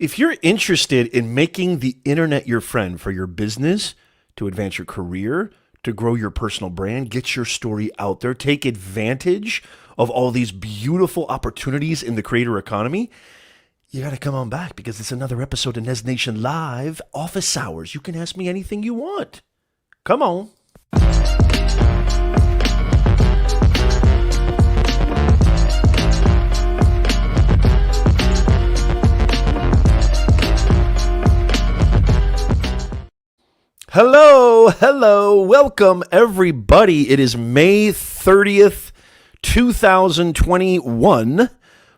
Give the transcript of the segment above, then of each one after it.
If you're interested in making the internet your friend for your business, to advance your career, to grow your personal brand, get your story out there, take advantage of all these beautiful opportunities in the creator economy, you got to come on back because it's another episode of NES Nation Live, office hours. You can ask me anything you want. Come on. Hello, welcome everybody. It is May 30th, 2021.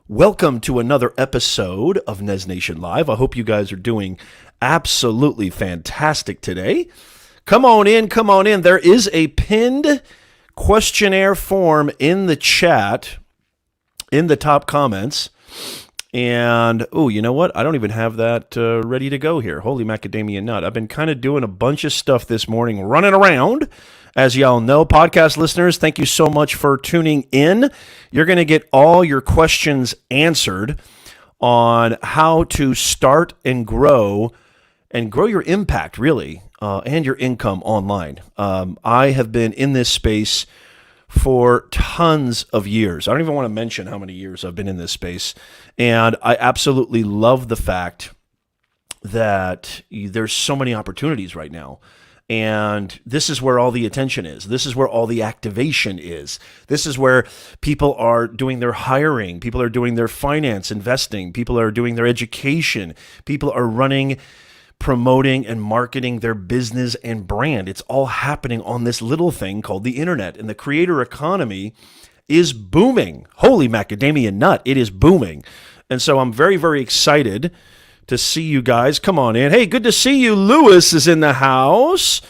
Welcome to another episode of NES Nation Live. I hope you guys are doing absolutely fantastic today. Come on in. There is a pinned questionnaire form in the chat, in the top comments. And, oh, you know what? I don't even have that ready to go here. Holy macadamia nut. I've been kind of doing a bunch of stuff this morning, running around. As y'all know, podcast listeners, thank you so much for tuning in. You're going to get all your questions answered on how to start and grow your impact, really, and your income online. I have been in this space for tons of years. I don't even want to mention how many years I've been in this space. And I absolutely love the fact that there's so many opportunities right now. And this is where all the attention is. This is where all the activation is. This is where people are doing their hiring. People are doing their finance, investing. People are doing their education. People are running, promoting and marketing their business and brand. It's all happening on this little thing called the internet. And the creator economy is booming. Holy macadamia nut, it is booming. And so I'm very, very excited to see you guys. Come on in. Hey, good to see you. Lewis is in the house.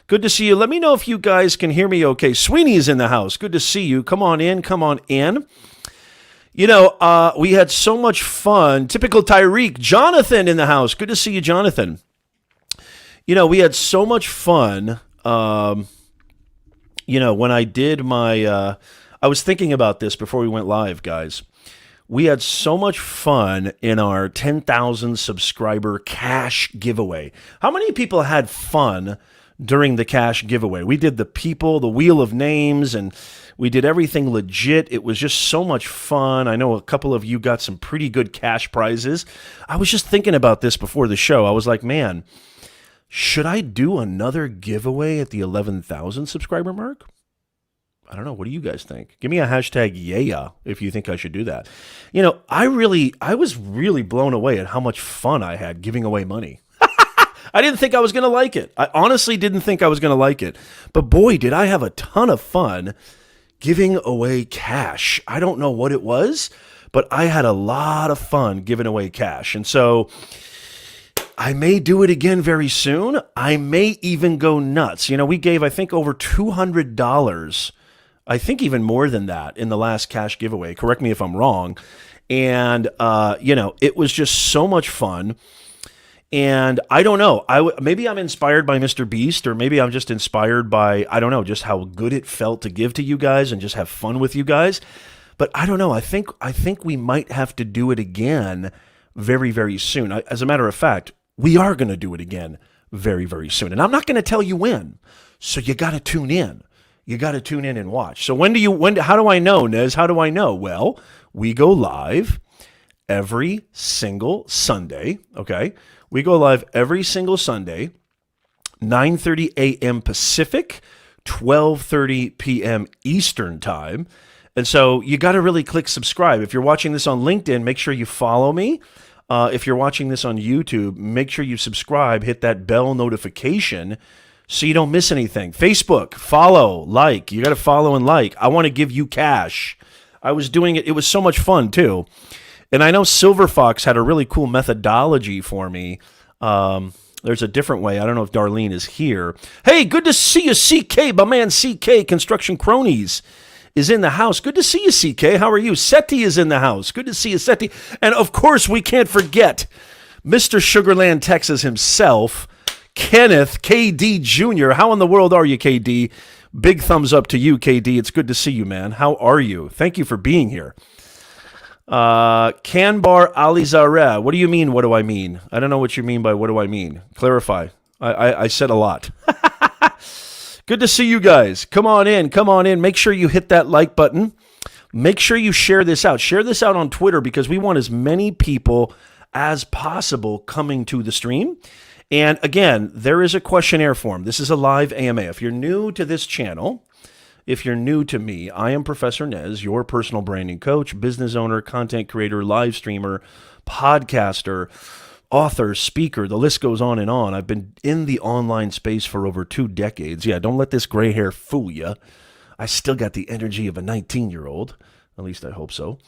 Good to see you. Let me know if you guys can hear me okay. Sweeney is in the house. Good to see you. Come on in. You know, we had so much fun. Typical Tyrique. Jonathan in the house. Good to see you, Jonathan. You know, we had so much fun. When I did my, I was thinking about this before we went live, guys. We had so much fun in our 10,000 subscriber cash giveaway. How many people had fun during the cash giveaway? We did the wheel of names, and we did everything legit. It was just so much fun. I know a couple of you got some pretty good cash prizes. I was just thinking about this before the show. I was like, man, should I do another giveaway at the 11,000 subscriber mark? I don't know. What do you guys think? Give me a hashtag yeah if you think I should do that. You know, I was really blown away at how much fun I had giving away money. I didn't think I was going to like it. I honestly didn't think I was going to like it. But boy, did I have a ton of fun giving away cash. I don't know what it was, but I had a lot of fun giving away cash. And so I may do it again very soon. I may even go nuts. You know, we gave, I think, over $200. I think even more than that in the last cash giveaway. Correct me if I'm wrong. And, it was just so much fun. And I don't know, maybe I'm inspired by Mr. Beast, or maybe I'm just inspired by, I don't know, just how good it felt to give to you guys and just have fun with you guys. But I don't know, I think we might have to do it again very, very soon. As a matter of fact, we are going to do it again very, very soon. And I'm not going to tell you when. So you got to tune in. You got to tune in and watch. So how do I know, Nez? How do I know? Well, we go live every single Sunday, okay? We go live every single Sunday, 9:30 a.m. Pacific, 12:30 p.m. Eastern Time. And so you got to really click subscribe. If you're watching this on LinkedIn, make sure you follow me. If you're watching this on YouTube, make sure you subscribe, hit that bell notification so you don't miss anything. Facebook, follow, like. You got to follow and like. I want to give you cash. I was doing it. It was so much fun, too. And I know Silver Fox had a really cool methodology for me. There's a different way. I don't know if Darlene is here. Hey, good to see you, CK. My man CK, Construction Cronies, is in the house. Good to see you, CK. How are you? Seti is in the house. Good to see you, Seti. And, of course, we can't forget Mr. Sugarland, Texas himself, Kenneth, KD Jr. How in the world are you, KD? Big thumbs up to you, KD. It's good to see you, man. How are you? Thank you for being here. Kanbar Alizareh. What do you mean, what do I mean? I don't know what you mean by what do I mean. Clarify. I said a lot. Good to see you guys. Come on in. Come on in. Make sure you hit that like button. Make sure you share this out. Share this out on Twitter because we want as many people as possible coming to the stream. And again, there is a questionnaire form. This is a live AMA. If you're new to this channel, if you're new to me, I am Professor Nez, your personal branding coach, business owner, content creator, live streamer, podcaster, author, speaker, the list goes on and on. I've been in the online space for over 2 decades. Yeah, don't let this gray hair fool you. I still got the energy of a 19-year-old. At least I hope so.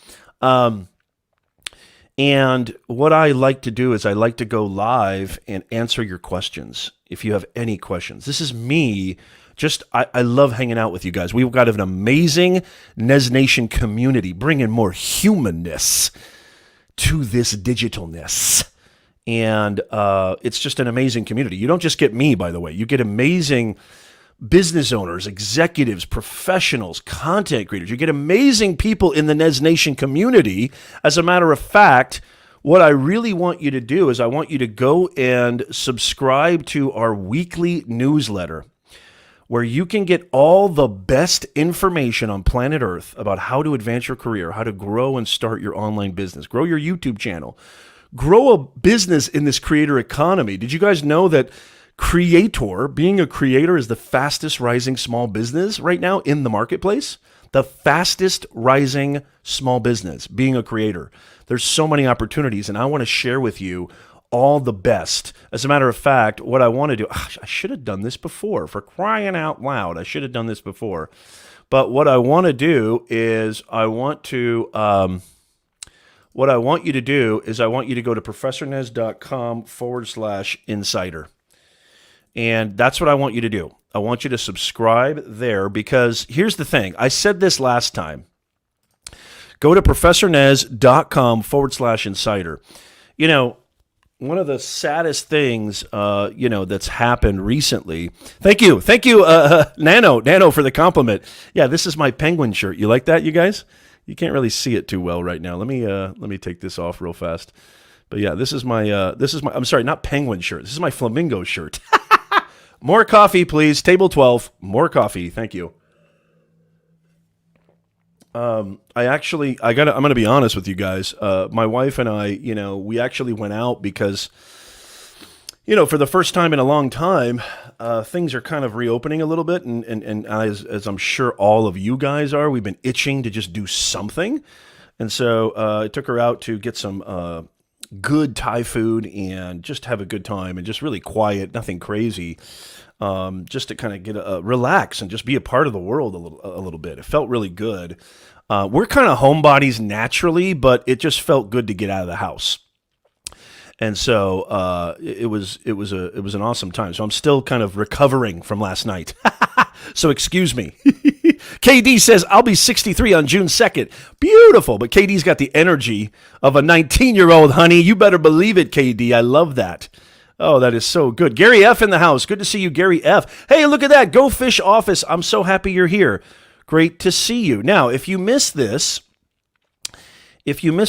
And what I like to do is I like to go live and answer your questions if you have any questions. This is me. I love hanging out with you guys. We've got an amazing NES Nation community bringing more humanness to this digitalness. And it's just an amazing community. You don't just get me, by the way. You get amazing business owners, executives, professionals, content creators. You get amazing people in the NES Nation community. As a matter of fact, what I really want you to do is I want you to go and subscribe to our weekly newsletter where you can get all the best information on planet Earth about how to advance your career, how to grow and start your online business, grow your YouTube channel, grow a business in this creator economy. Did you guys know that being a creator is the fastest rising small business right now in the marketplace? The fastest rising small business, being a creator. There's so many opportunities, and I want to share with you all the best. As a matter of fact, what I want to do, I should have done this before, for crying out loud. I should have done this before. But what I want to do is I want you to go to professornez.com/insider. And that's what I want you to do. I want you to subscribe there because here's the thing. I said this last time. Go to professornez.com/insider. You know, one of the saddest things, that's happened recently. Thank you, Nano, for the compliment. Yeah, this is my penguin shirt. You like that, you guys? You can't really see it too well right now. Let me take this off real fast. But yeah, this is my. I'm sorry, not penguin shirt. This is my flamingo shirt. More coffee, please. Table 12. More coffee. Thank you. I'm going to be honest with you guys. My wife and I, we actually went out because, for the first time in a long time, things are kind of reopening a little bit. And as I'm sure all of you guys are, we've been itching to just do something. And so I took her out to get some good Thai food and just have a good time and just really quiet, nothing crazy. Just to kind of get relax and just be a part of the world a little bit. It felt really good. We're kind of homebodies naturally, but it just felt good to get out of the house. And so it was an awesome time. So I'm still kind of recovering from last night. So excuse me. KD says, I'll be 63 on June 2nd. Beautiful. But KD's got the energy of a 19-year-old, honey. You better believe it, KD. I love that. Oh, that is so good. Gary F. in the house. Good to see you, Gary F. Hey, look at that. Go Fish Office. I'm so happy you're here. Great to see you. Now, if you miss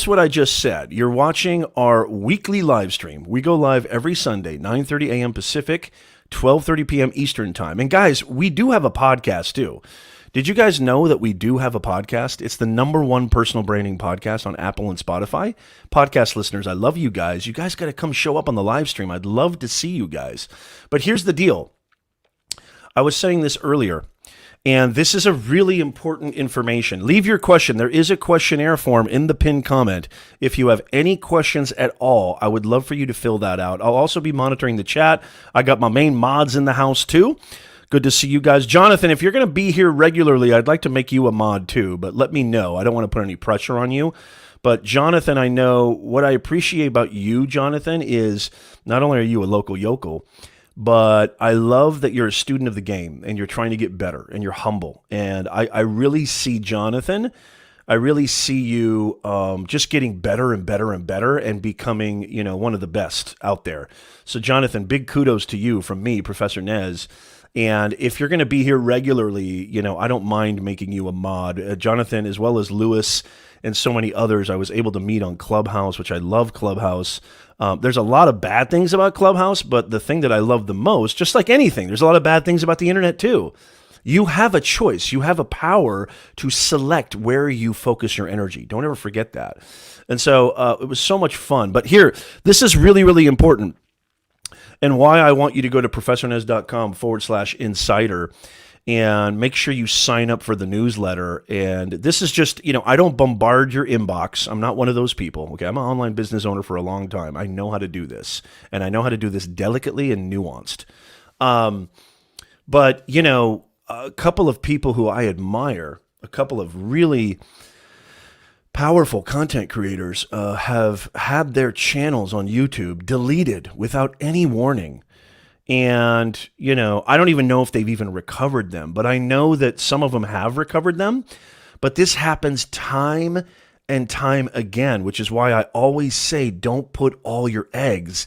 what I just said, you're watching our weekly live stream. We go live every Sunday, 9:30 a.m. Pacific, 12:30 p.m. Eastern time. And guys, we do have a podcast too. Did you guys know that we do have a podcast? It's the #1 personal branding podcast on Apple and Spotify. Podcast listeners, I love you guys. You guys got to come show up on the live stream. I'd love to see you guys. But here's the deal. I was saying this earlier, and this is a really important information. Leave your question. There is a questionnaire form in the pinned comment. If you have any questions at all, I would love for you to fill that out. I'll also be monitoring the chat. I got my main mods in the house too. Good to see you guys. Jonathan, if you're going to be here regularly, I'd like to make you a mod too, but let me know. I don't want to put any pressure on you. But Jonathan, I know what I appreciate about you, Jonathan, is not only are you a local yokel, but I love that you're a student of the game and you're trying to get better and you're humble. And I really see, Jonathan, I really see you just getting better and better and better and becoming, one of the best out there. So Jonathan, big kudos to you from me, Professor Nez. And if you're going to be here regularly, I don't mind making you a mod. Jonathan, as well as Lewis and so many others, I was able to meet on Clubhouse, which I love Clubhouse. There's a lot of bad things about Clubhouse, but the thing that I love the most, just like anything, there's a lot of bad things about the internet too. You have a choice. You have a power to select where you focus your energy. Don't ever forget that. And so it was so much fun. But here, this is really, really important. And why I want you to go to professornez.com/insider and make sure you sign up for the newsletter. And this is just, I don't bombard your inbox. I'm not one of those people. Okay, I'm an online business owner for a long time. I know how to do this. And I know how to do this delicately and nuanced. But, a couple of people who I admire, a couple of really powerful content creators have had their channels on YouTube deleted without any warning. And, I don't even know if they've even recovered them, but I know that some of them have recovered them. But this happens time and time again, which is why I always say don't put all your eggs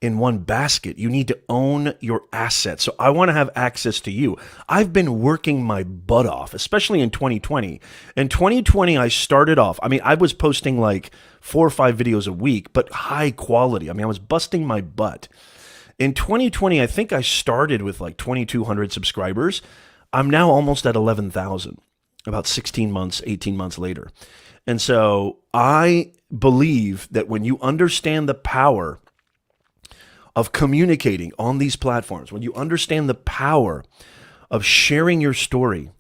in one basket. You need to own your assets. So I want to have access to you. I've been working my butt off, especially in 2020. In 2020, I started off, I was posting like 4 or 5 videos a week, but high quality. I was busting my butt. In 2020, I think I started with like 2,200 subscribers. I'm now almost at 11,000, about 16 months, 18 months later. And so I believe that when you understand the power of communicating on these platforms, when you understand the power of sharing your story,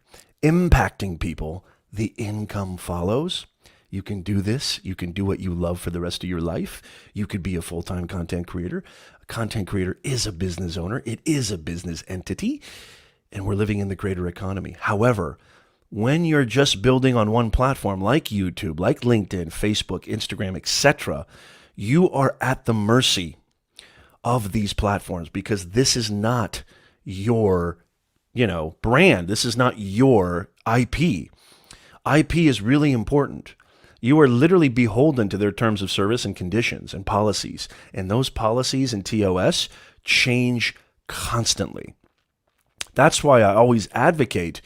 impacting people, the income follows. You can do this. You can do what you love for the rest of your life. You could be a full-time content creator. A content creator is a business owner. It is a business entity, and we're living in the creator economy. However, when you're just building on one platform like YouTube, like LinkedIn, Facebook, Instagram, etc., you are at the mercy of these platforms because this is not your, brand. This is not your IP. IP is really important. You are literally beholden to their terms of service and conditions and policies. And those policies and TOS change constantly. That's why I always advocate,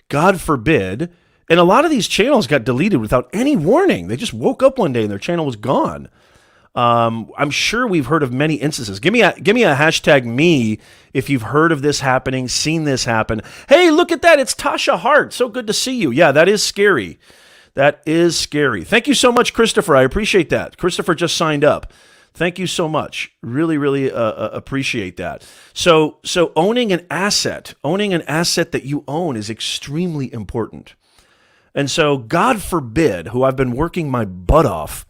God forbid, and a lot of these channels got deleted without any warning. They just woke up one day and their channel was gone. I'm sure we've heard of many instances. Give me a hashtag me if you've heard of this happening, seen this happen. Hey, look at that. It's Tasha Hart. So good to see you. Yeah, that is scary. That is scary. Thank you so much, Christopher. I appreciate that. Christopher just signed up. Thank you so much. Really, really appreciate that. So owning an asset that you own is extremely important. And so God forbid, who I've been working my butt off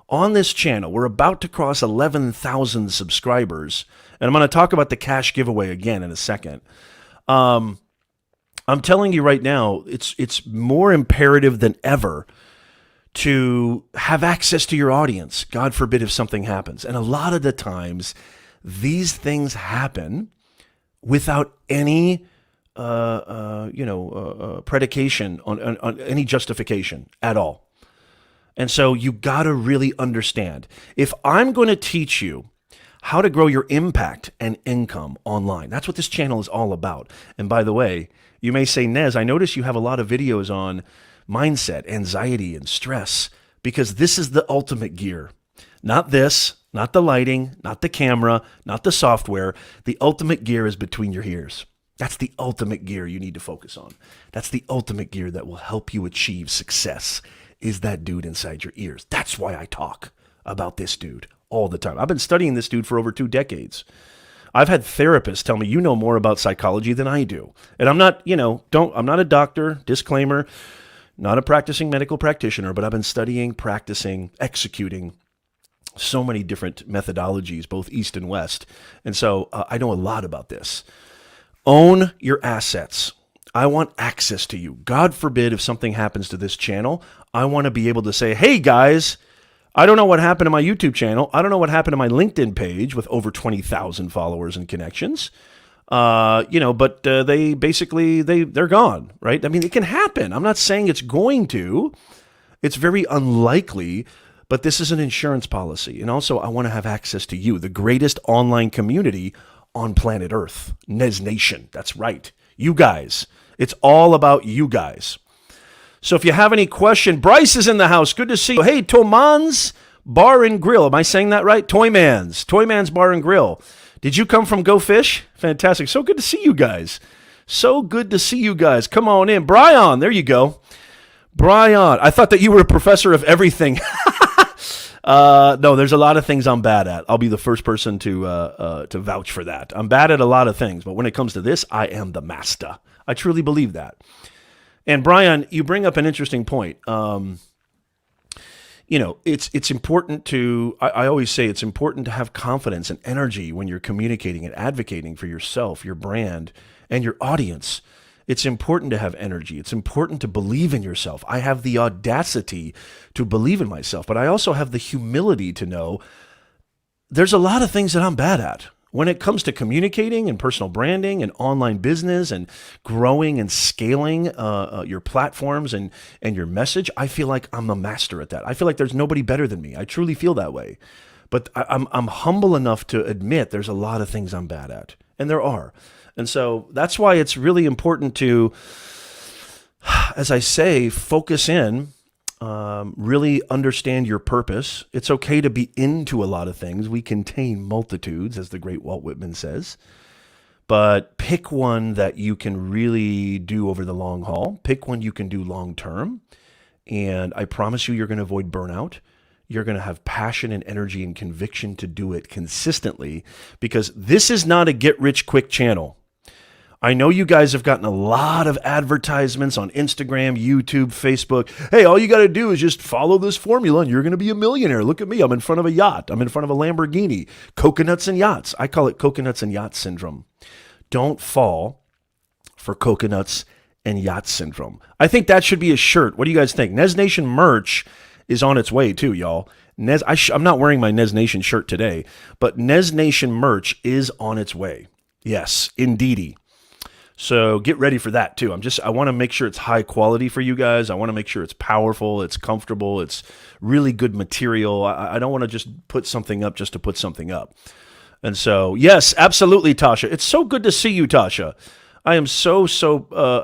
on this channel, we're about to cross 11,000 subscribers, and I'm going to talk about the cash giveaway again in a second. I'm telling you right now, it's more imperative than ever to have access to your audience. God forbid if something happens. And a lot of the times, these things happen without any predication on any justification at all. And so you got to really understand, if I'm going to teach you how to grow your impact and income online, that's what this channel is all about. And by the way, you may say, Nez, I notice you have a lot of videos on mindset, anxiety, and stress, because this is the ultimate gear. Not this, not the lighting, not the camera, not the software. The ultimate gear is between your ears. That's the ultimate gear you need to focus on. That's the ultimate gear that will help you achieve success, is that dude inside your ears. That's why I talk about this dude all the time. I've been studying this dude for over 2 decades. I've had therapists tell me, you know more about psychology than I do. And I'm not, I'm not a doctor, disclaimer, not a practicing medical practitioner, but I've been studying, practicing, executing so many different methodologies, both East and West. And so I know a lot about this. Own your assets. I want access to you. God forbid if something happens to this channel, I want to be able to say, hey guys, I don't know what happened to my YouTube channel. I don't know what happened to my LinkedIn page with over 20,000 followers and connections. But they basically, they're gone, right? I mean, it can happen. I'm not saying it's going to. It's very unlikely, but this is an insurance policy. And also, I want to have access to you, the greatest online community on planet Earth. NES Nation. That's right. You guys. It's all about you guys. So if you have any question, Bryce is in the house. Good to see you. Hey, Toman's Bar and Grill. Am I saying that right? Toyman's Bar and Grill. Did you come from Go Fish? Fantastic. So good to see you guys. So good to see you guys. Come on in. Brian, there you go. Brian, I thought that you were a professor of everything. No, there's a lot of things I'm bad at. I'll be the first person to vouch for that. I'm bad at a lot of things, but when it comes to this, I am the master. I truly believe that. And Brian, you bring up an interesting point. It's important to, I always say it's important to have confidence and energy when you're communicating and advocating for yourself, your brand, and your audience. It's important to have energy. It's important to believe in yourself. I have the audacity to believe in myself, but I also have the humility to know there's a lot of things that I'm bad at. When it comes to communicating and personal branding and online business and growing and scaling your platforms and your message, I feel like I'm a master at that. I feel like there's nobody better than me. I truly feel that way. But I'm humble enough to admit there's a lot of things I'm bad at, and there are. And so that's why it's really important to, as I say, focus in, really understand your purpose. It's okay to be into a lot of things. We contain multitudes, as the great Walt Whitman says. But pick one that you can really do over the long haul. Pick one you can do long term. And I promise you're going to avoid burnout. You're going to have passion and energy and conviction to do it consistently, because this is not a get-rich-quick channel. I know you guys have gotten a lot of advertisements on Instagram, YouTube, Facebook. Hey, all you got to do is just follow this formula and you're going to be a millionaire. Look at me. I'm in front of a yacht. I'm in front of a Lamborghini. Coconuts and yachts. I call it coconuts and yacht syndrome. Don't fall for coconuts and yacht syndrome. I think that should be a shirt. What do you guys think? NES Nation merch is on its way too, y'all. I'm not wearing my NES Nation shirt today, but NES Nation merch is on its way. Yes, indeedy. So get ready for that too. I want to make sure it's high quality for you guys. I want to make sure it's powerful, it's comfortable, it's really good material. I don't want to just put something up just to put something up. And so, yes, absolutely, Tasha. It's so good to see you, Tasha. I am so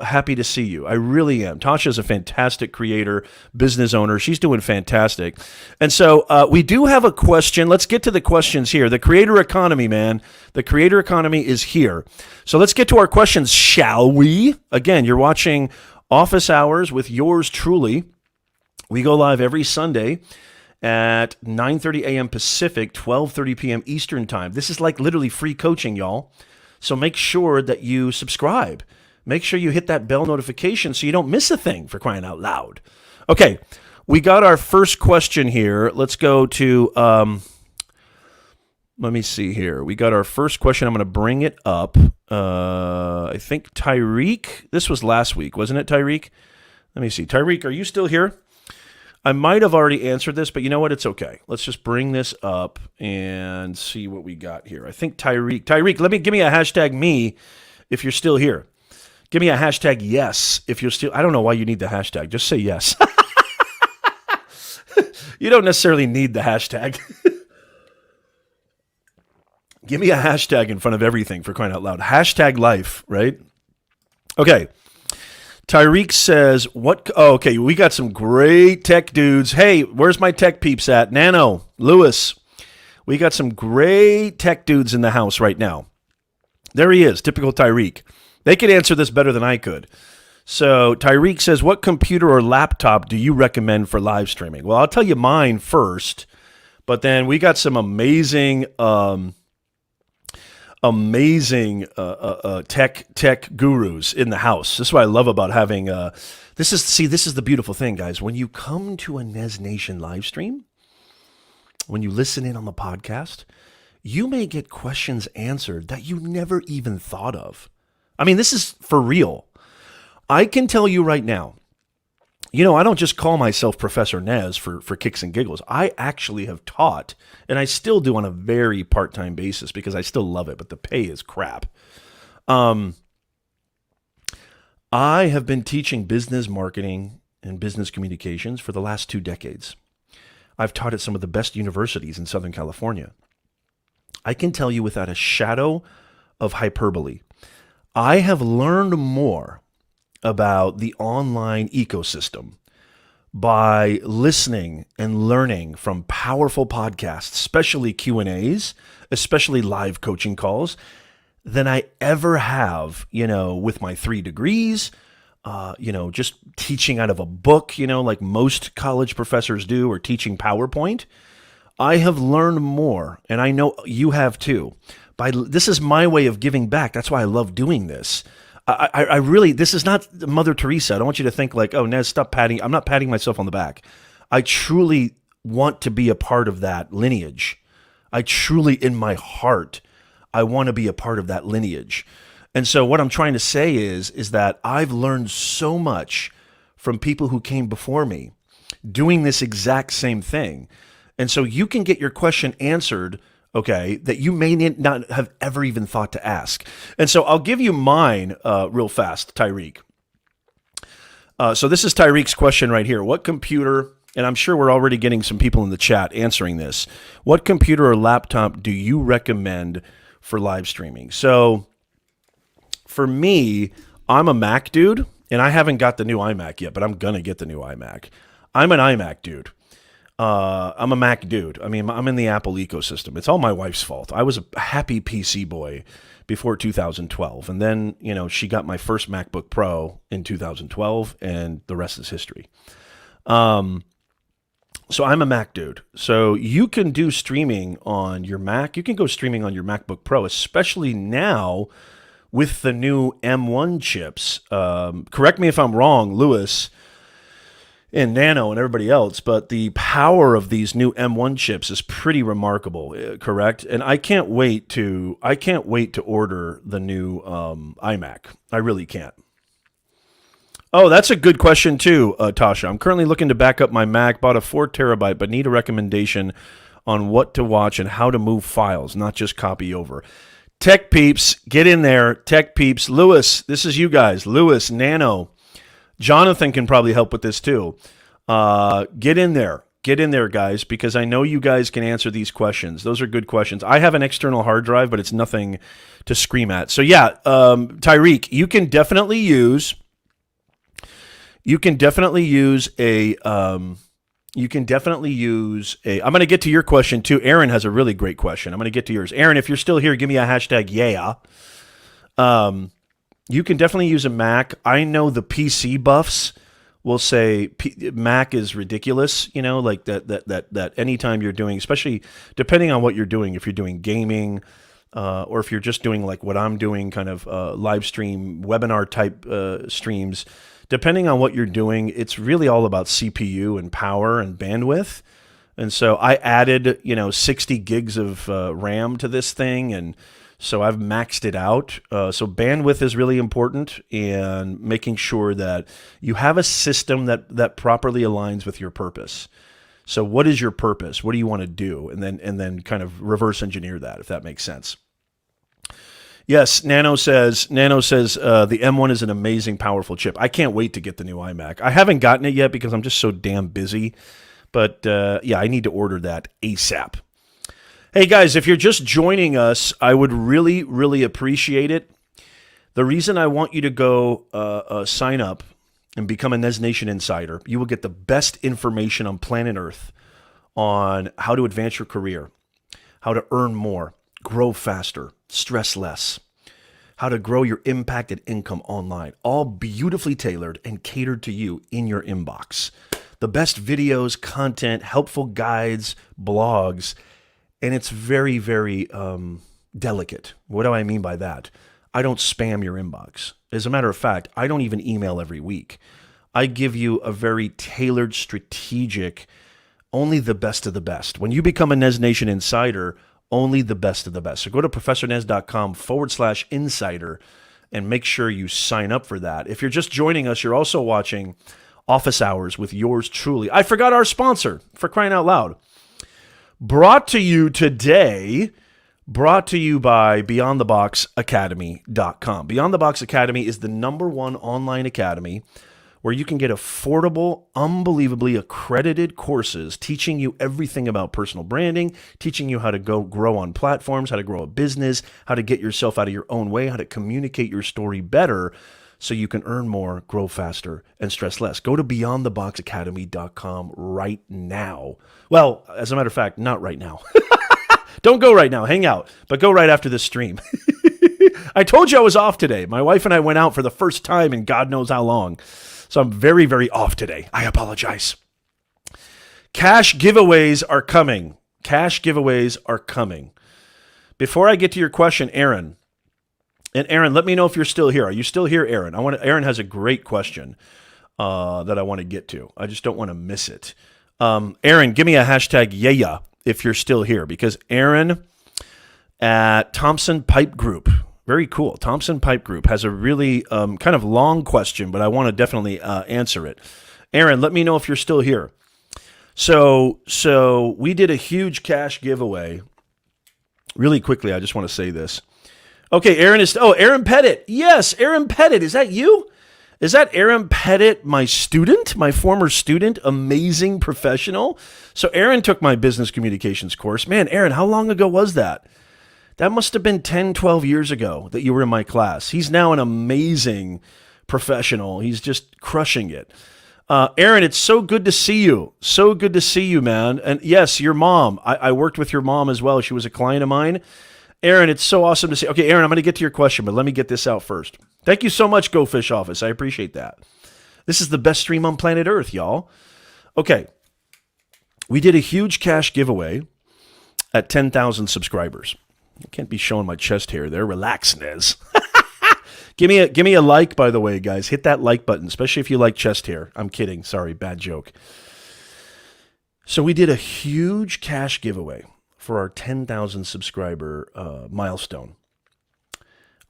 happy to see you. I really am. Tasha is a fantastic creator, business owner. She's doing fantastic. And so we do have a question. Let's get to the questions here. The creator economy, man. The creator economy is here. So let's get to our questions, shall we? Again, you're watching Office Hours with yours truly. We go live every Sunday at 9:30 a.m. Pacific, 12:30 p.m. Eastern Time. This is like literally free coaching, y'all. So make sure that you subscribe. Make sure you hit that bell notification so you don't miss a thing, for crying out loud. Okay, we got our first question here. Let's go to, let me see here. We got our first question. I'm going to bring it up. I think Tyrique, this was last week, wasn't it, Tyrique? Let me see. Tyrique, are you still here? I might have already answered this, but you know what? It's okay. Let's just bring this up and see what we got here. I think Tyrique, give me a hashtag me if you're still here. Give me a hashtag yes if you're still. I don't know why you need the hashtag. Just say yes. You don't necessarily need the hashtag. Give me a hashtag in front of everything, for crying out loud. Hashtag life, right? Okay. Tyrique says, okay, we got some great tech dudes. Hey, where's my tech peeps at? Nano, Lewis. We got some great tech dudes in the house right now. There he is, typical Tyrique. They could answer this better than I could. So Tyrique says, what computer or laptop do you recommend for live streaming? Well, I'll tell you mine first, but then we got some amazing tech gurus in the house. This is what I love about having this is the beautiful thing, guys. When you come to a NES Nation live stream, when you listen in on the podcast, you may get questions answered that you never even thought of. I mean, this is for real. I can tell you right now, I don't just call myself Professor Nez for kicks and giggles. I actually have taught, and I still do on a very part-time basis because I still love it, but the pay is crap. I have been teaching business marketing and business communications for the last 2 decades. I've taught at some of the best universities in Southern California. I can tell you without a shadow of hyperbole. I have learned more about the online ecosystem by listening and learning from powerful podcasts, especially Q&As, especially live coaching calls, than I ever have, with my 3 degrees, just teaching out of a book, like most college professors do, or teaching PowerPoint. I have learned more, and I know you have too. This is my way of giving back. That's why I love doing this. I really, this is not Mother Teresa. I don't want you to think like, oh, Nez, stop patting. I'm not patting myself on the back. I truly want to be a part of that lineage. I truly, in my heart, I want to be a part of that lineage. And so what I'm trying to say is that I've learned so much from people who came before me doing this exact same thing. And so you can get your question answered, okay, that you may not have ever even thought to ask. And so I'll give you mine real fast, Tyrique. So this is Tyrique's question right here. What computer, and I'm sure we're already getting some people in the chat answering this, what computer or laptop do you recommend for live streaming? So for me, I'm a Mac dude, and I haven't got the new iMac yet, but I'm going to get the new iMac. I'm an iMac dude. I'm a Mac dude. I mean, I'm in the Apple ecosystem. It's all my wife's fault. I was a happy PC boy before 2012. And then, she got my first MacBook Pro in 2012, and the rest is history. So I'm a Mac dude. So you can do streaming on your Mac. You can go streaming on your MacBook Pro, especially now with the new M1 chips. Correct me if I'm wrong, Lewis and Nano and everybody else, but the power of these new M1 chips is pretty remarkable, correct? And I can't wait to order the new iMac. I really can't. Oh, that's a good question too, Tasha. I'm currently looking to back up my Mac, bought a 4 terabyte, but need a recommendation on what to watch and how to move files, not just copy over. Tech peeps, get in there. Tech peeps. Lewis, this is you guys. Lewis, Nano. Jonathan can probably help with this too. Get in there. Get in there, guys, because I know you guys can answer these questions. Those are good questions. I have an external hard drive, but it's nothing to scream at. So yeah, Tyrique, you can definitely use a I'm going to get to your question too. Aaron has a really great question. I'm going to get to yours. Aaron, if you're still here, give me a hashtag yeah. You can definitely use a Mac. I know the PC buffs will say Mac is ridiculous, like that anytime you're doing, especially depending on what you're doing, if you're doing gaming, or if you're just doing like what I'm doing, kind of live stream, webinar type streams, depending on what you're doing, it's really all about CPU and power and bandwidth. And so I added, 60 gigs of RAM to this thing, and so I've maxed it out. So bandwidth is really important, and making sure that you have a system that properly aligns with your purpose. So what is your purpose? What do you want to do? And then kind of reverse engineer that, if that makes sense. Yes, Nano says the M1 is an amazing, powerful chip. I can't wait to get the new iMac. I haven't gotten it yet because I'm just so damn busy. But yeah, I need to order that ASAP. Hey guys, if you're just joining us, I would really, really appreciate it. The reason I want you to go sign up and become a NES Nation Insider, you will get the best information on planet Earth on how to advance your career, how to earn more, grow faster, stress less, how to grow your impact and income online, all beautifully tailored and catered to you in your inbox. The best videos, content, helpful guides, blogs, and it's very, very delicate. What do I mean by that? I don't spam your inbox. As a matter of fact, I don't even email every week. I give you a very tailored, strategic, only the best of the best. When you become a NES Nation Insider, only the best of the best. So go to professornez.com/insider and make sure you sign up for that. If you're just joining us, you're also watching Office Hours with yours truly. I forgot our sponsor, for crying out loud. Brought to you today, brought to you by BeyondTheBoxAcademy.com. Beyond the Box Academy is the #1 online academy where you can get affordable, unbelievably accredited courses teaching you everything about personal branding, teaching you how to go grow on platforms, how to grow a business, how to get yourself out of your own way, how to communicate your story better so you can earn more, grow faster, and stress less. Go to beyondtheboxacademy.com right now. Well, as a matter of fact, not right now. Don't go right now. Hang out. But go right after this stream. I told you I was off today. My wife and I went out for the first time in God knows how long. So I'm very, very off today. I apologize. Cash giveaways are coming. Cash giveaways are coming. Before I get to your question, Aaron, and Aaron, let me know if you're still here. Are you still here, Aaron? Aaron has a great question that I want to get to. I just don't want to miss it. Aaron, give me a hashtag yeah if you're still here, because Aaron at Thompson Pipe Group, very cool. Thompson Pipe Group has a really kind of long question, but I want to definitely answer it. Aaron, let me know if you're still here. So we did a huge cash giveaway. Really quickly, I just want to say this. Okay, Aaron Pettit. Yes, Aaron Pettit. Is that you? Is that Aaron Pettit, my student, my former student, amazing professional? So Aaron took my business communications course. Man, Aaron, how long ago was that? That must have been 10, 12 years ago that you were in my class. He's now an amazing professional. He's just crushing it. Aaron, it's so good to see you. So good to see you, man. And yes, your mom. I worked with your mom as well. She was a client of mine. Aaron, it's so awesome to see. Okay, Aaron, I'm going to get to your question, but let me get this out first. Thank you so much, Go Fish Office. I appreciate that. This is the best stream on planet Earth, y'all. Okay. We did a huge cash giveaway at 10,000 subscribers. I can't be showing my chest hair there. Relax, Nez. Give me a like, by the way, guys. Hit that like button, especially if you like chest hair. I'm kidding. Sorry, bad joke. So we did a huge cash giveaway for our 10,000 subscriber milestone.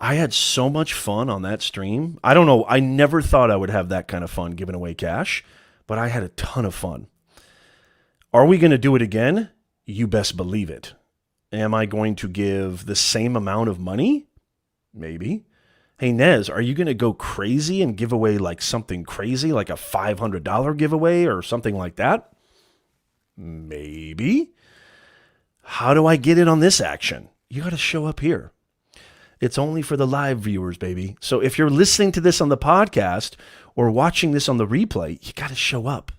I had so much fun on that stream. I don't know. I never thought I would have that kind of fun giving away cash, but I had a ton of fun. Are we going to do it again? You best believe it. Am I going to give the same amount of money? Maybe. Hey, Nez, are you going to go crazy and give away like something crazy, like a $500 giveaway or something like that? Maybe. How do I get in on this action? You got to show up here. It's only for the live viewers, baby. So if you're listening to this on the podcast or watching this on the replay, you got to show up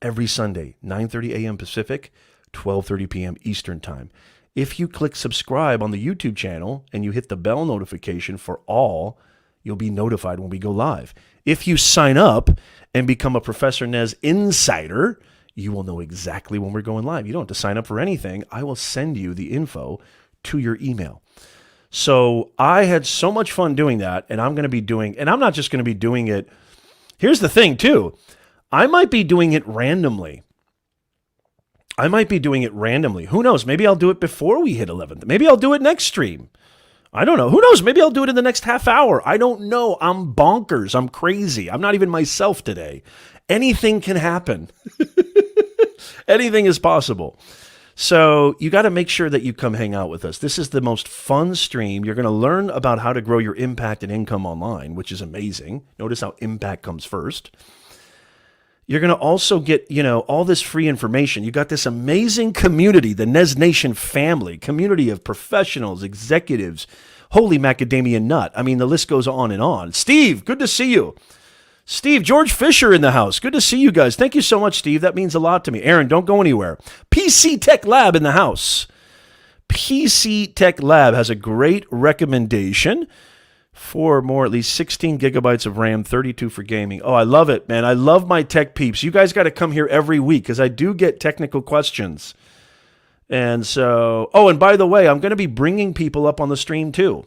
every Sunday, 9:30 a.m. Pacific, 12:30 p.m. Eastern Time. If you click subscribe on the YouTube channel and you hit the bell notification for all, you'll be notified when we go live. If you sign up and become a Professor Nez Insider, you will know exactly when we're going live. You don't have to sign up for anything. I will send you the info to your email. So I had so much fun doing that, and I'm not just going to be doing it. Here's the thing, too. I might be doing it randomly. Who knows? Maybe I'll do it before we hit 11th. Maybe I'll do it next stream. I don't know. Who knows? Maybe I'll do it in the next half hour. I don't know. I'm bonkers. I'm crazy. I'm not even myself today. Anything can happen. Anything is possible. So you got to make sure that you come hang out with us. This is the most fun stream. You're going to learn about how to grow your impact and income online, which is amazing. Notice how impact comes first. You're going to also get, all this free information. You got this amazing community, the NES Nation family, community of professionals, executives, holy macadamia nut. I mean, the list goes on and on. Steve, good to see you. Steve, George Fisher in the house. Good to see you guys. Thank you so much, Steve. That means a lot to me. Aaron, don't go anywhere. PC Tech Lab in the house. PC Tech Lab has a great recommendation for more, at least 16 gigabytes of RAM, 32 for gaming. Oh, I love it, man. I love my tech peeps. You guys got to come here every week because I do get technical questions. And so, and by the way, I'm going to be bringing people up on the stream too.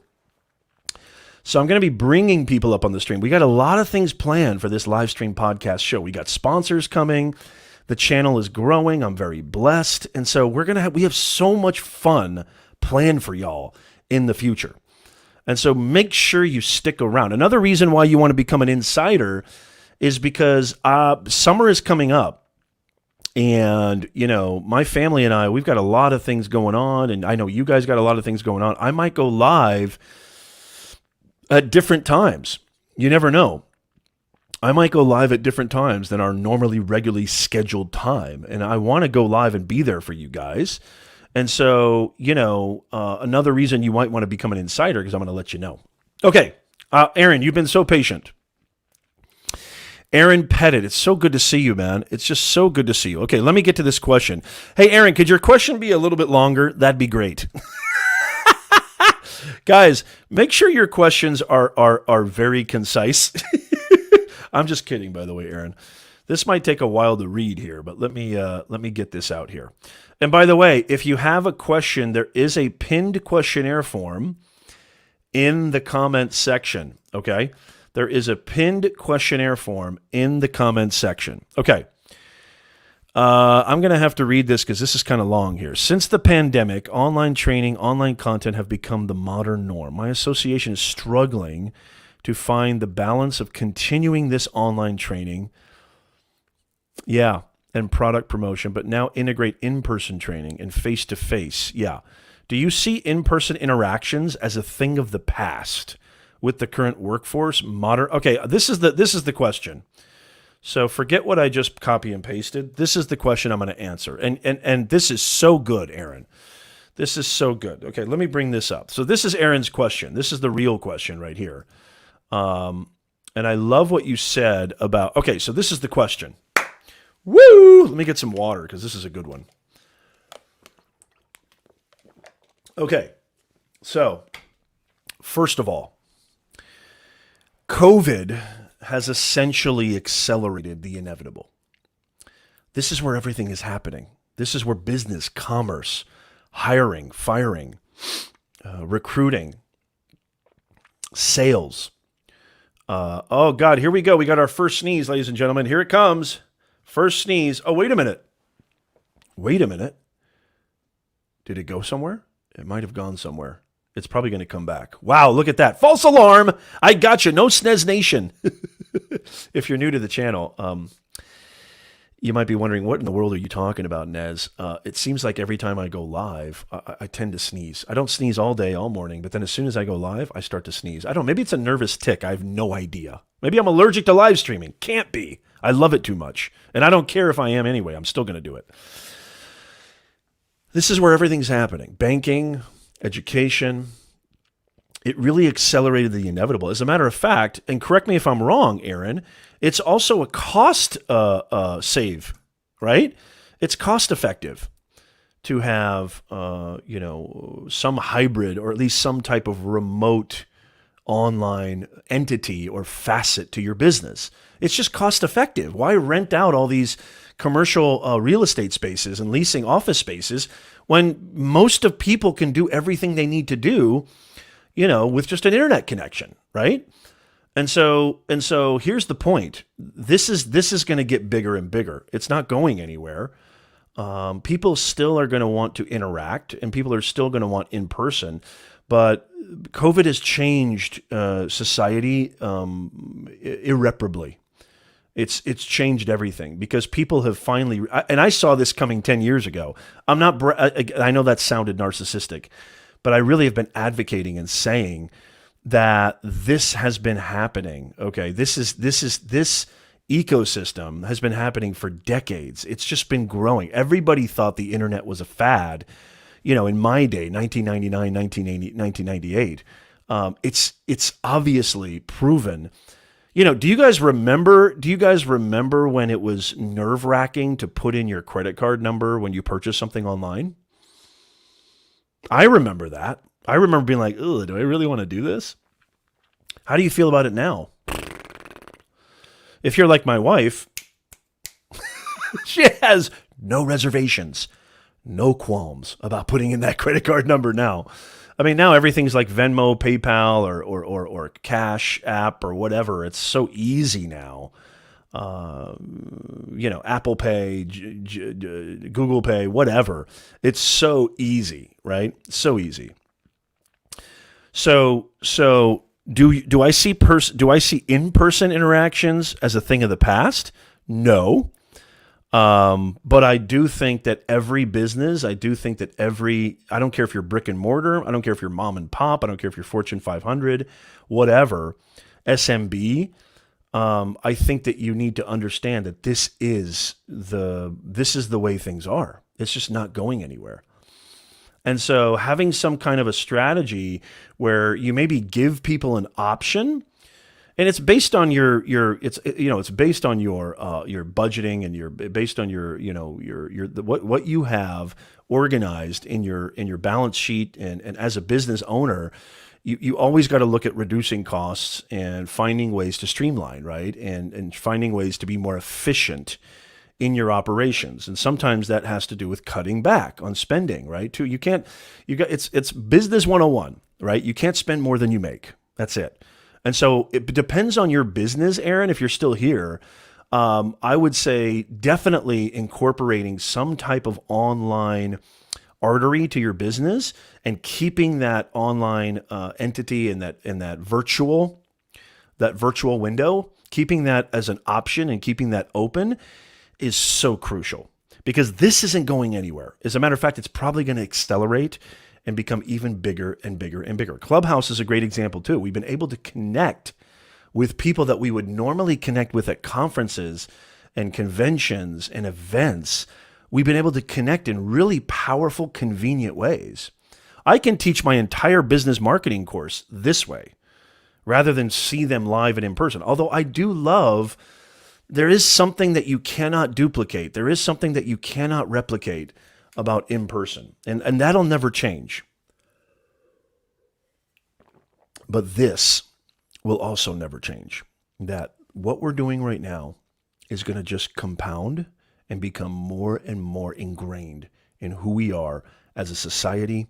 We got a lot of things planned for this live stream podcast show. We got sponsors coming. The channel is growing. I'm very blessed. And so we have so much fun planned for y'all in the future. And so make sure you stick around. Another reason why you want to become an insider is because summer is coming up. And, my family and I, we've got a lot of things going on. And I know you guys got a lot of things going on. I might go live at different times. You never know. I might go live at different times than our regularly scheduled time. And I want to go live and be there for you guys. And so, another reason you might want to become an insider, because I'm going to let you know. Okay. Aaron, you've been so patient. Aaron Pettit, it's so good to see you, man. It's just so good to see you. Okay, let me get to this question. Hey, Aaron, could your question be a little bit longer? That'd be great. Guys, make sure your questions are very concise. I'm just kidding, by the way, Aaron. This might take a while to read here, but let me get this out here. And by the way, if you have a question, there is a pinned questionnaire form in the comments section, okay? There is a pinned questionnaire form in the comments section. Okay. I'm going to have to read this because this is kind of long here. Since the pandemic, online training, online content have become the modern norm. My association is struggling to find the balance of continuing this online training, and product promotion, but now integrate in-person training and face-to-face. Yeah. Do you see in-person interactions as a thing of the past? With the current workforce, okay, this is the question. So forget what I just copy and pasted. This is the question I'm going to answer. And this is so good, Aaron. This is so good. Okay, let me bring this up. So this is Aaron's question. This is the real question right here. And I love what you said about, okay, so this is the question. Woo! Let me get some water because this is a good one. Okay, so first of all, COVID has essentially accelerated the inevitable. This is where everything is happening. This is where business, commerce, hiring, firing, recruiting, sales. Oh, God, here we go. We got our first sneeze, ladies and gentlemen. Here it comes. First sneeze. Oh, wait a minute. Wait a minute. Did it go somewhere? It might have gone somewhere. It's probably going to come back. Wow, look at that. False alarm. I got you. No NES Nation. If you're new to the channel, you might be wondering, what in the world are you talking about, Nez? It seems like every time I go live, I tend to sneeze. I don't sneeze all day, all morning, but then as soon as I go live, I start to sneeze. I don't know. Maybe it's a nervous tick. I have no idea. Maybe I'm allergic to live streaming. Can't be. I love it too much. And I don't care if I am anyway. I'm still going to do it. This is where everything's happening. Banking, education. It really accelerated the inevitable. As a matter of fact, and correct me if I'm wrong, Aaron, it's also a cost save, right? It's cost effective to have, some hybrid or at least some type of remote online entity or facet to your business. It's just cost effective. Why rent out all these commercial real estate spaces and leasing office spaces when most of people can do everything they need to do, with just an internet connection, right? And so here's the point. This is going to get bigger and bigger. It's not going anywhere. People still are going to want to interact, and people are still going to want in person. But COVID has changed society irreparably. It's changed everything because people have finally, and I saw this coming 10 years ago. I know that sounded narcissistic, but I really have been advocating and saying that this has been happening. Okay, this ecosystem has been happening for decades. It's just been growing. Everybody thought the internet was a fad, in my day, 1999, 1998. It's obviously proven. Do you guys remember when it was nerve-wracking to put in your credit card number when you purchase something online? I remember that. I remember being like, ugh, do I really want to do this? How do you feel about it now? If you're like my wife, she has no reservations, no qualms about putting in that credit card number now. I mean, now everything's like Venmo, PayPal, or Cash App or whatever. It's so easy now. Apple Pay, Google Pay, whatever. It's so easy, right? So easy. So do I see in-person interactions as a thing of the past? No. But I do think that every business, I don't care if you're brick and mortar, I don't care if you're mom and pop, I don't care if you're Fortune 500, whatever, SMB, I think that you need to understand that this is the way things are. It's just not going anywhere. And so having some kind of a strategy where you maybe give people an option, and it's based on it's based on your budgeting, and based on what you have organized in your balance sheet, and as a business owner, you always got to look at reducing costs and finding ways to streamline, right? And finding ways to be more efficient in your operations. And sometimes that has to do with cutting back on spending, right? Too, it's business 101, right? You can't spend more than you make. That's it. And so it depends on your business, Aaron, if you're still here. I would say definitely incorporating some type of online artery to your business, and keeping that online entity and that virtual window, keeping that as an option and keeping that open is so crucial, because this isn't going anywhere. As a matter of fact, it's probably going to accelerate and become even bigger and bigger and bigger. Clubhouse is a great example too. We've been able to connect with people that we would normally connect with at conferences and conventions and events. We've been able to connect in really powerful, convenient ways. I can teach my entire business marketing course this way rather than see them live and in person. Although I do love, there is something that you cannot duplicate. There is something that you cannot replicate about in person. And that'll never change. But this will also never change. That what we're doing right now is going to just compound and become more and more ingrained in who we are as a society,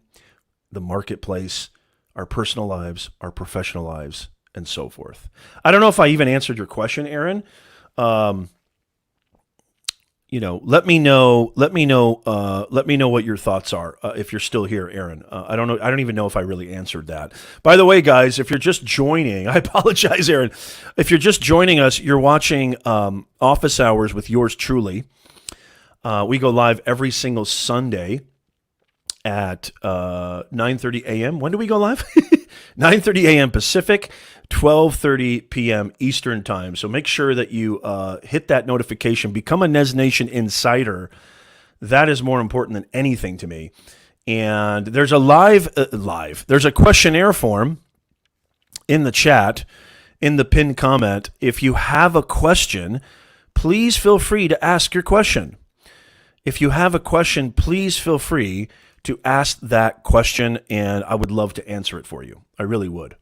the marketplace, our personal lives, our professional lives, and so forth. I don't know if I even answered your question, Aaron. Let me know what your thoughts are if you're still here, Aaron. I don't know. I don't even know if I really answered that. By the way, guys, if you're just joining, I apologize, Aaron. If you're just joining us, you're watching Office Hours with yours truly. We go live every single Sunday at 9:30 a.m. When do we go live? 9:30 a.m. Pacific, 12:30 p.m. Eastern time. So make sure that you hit that notification. Become a NES Nation Insider. That is more important than anything to me. And there's a there's a questionnaire form in the chat, in the pinned comment. If you have a question, please feel free to ask your question. If you have a question, please feel free to ask that question, and I would love to answer it for you. I really would.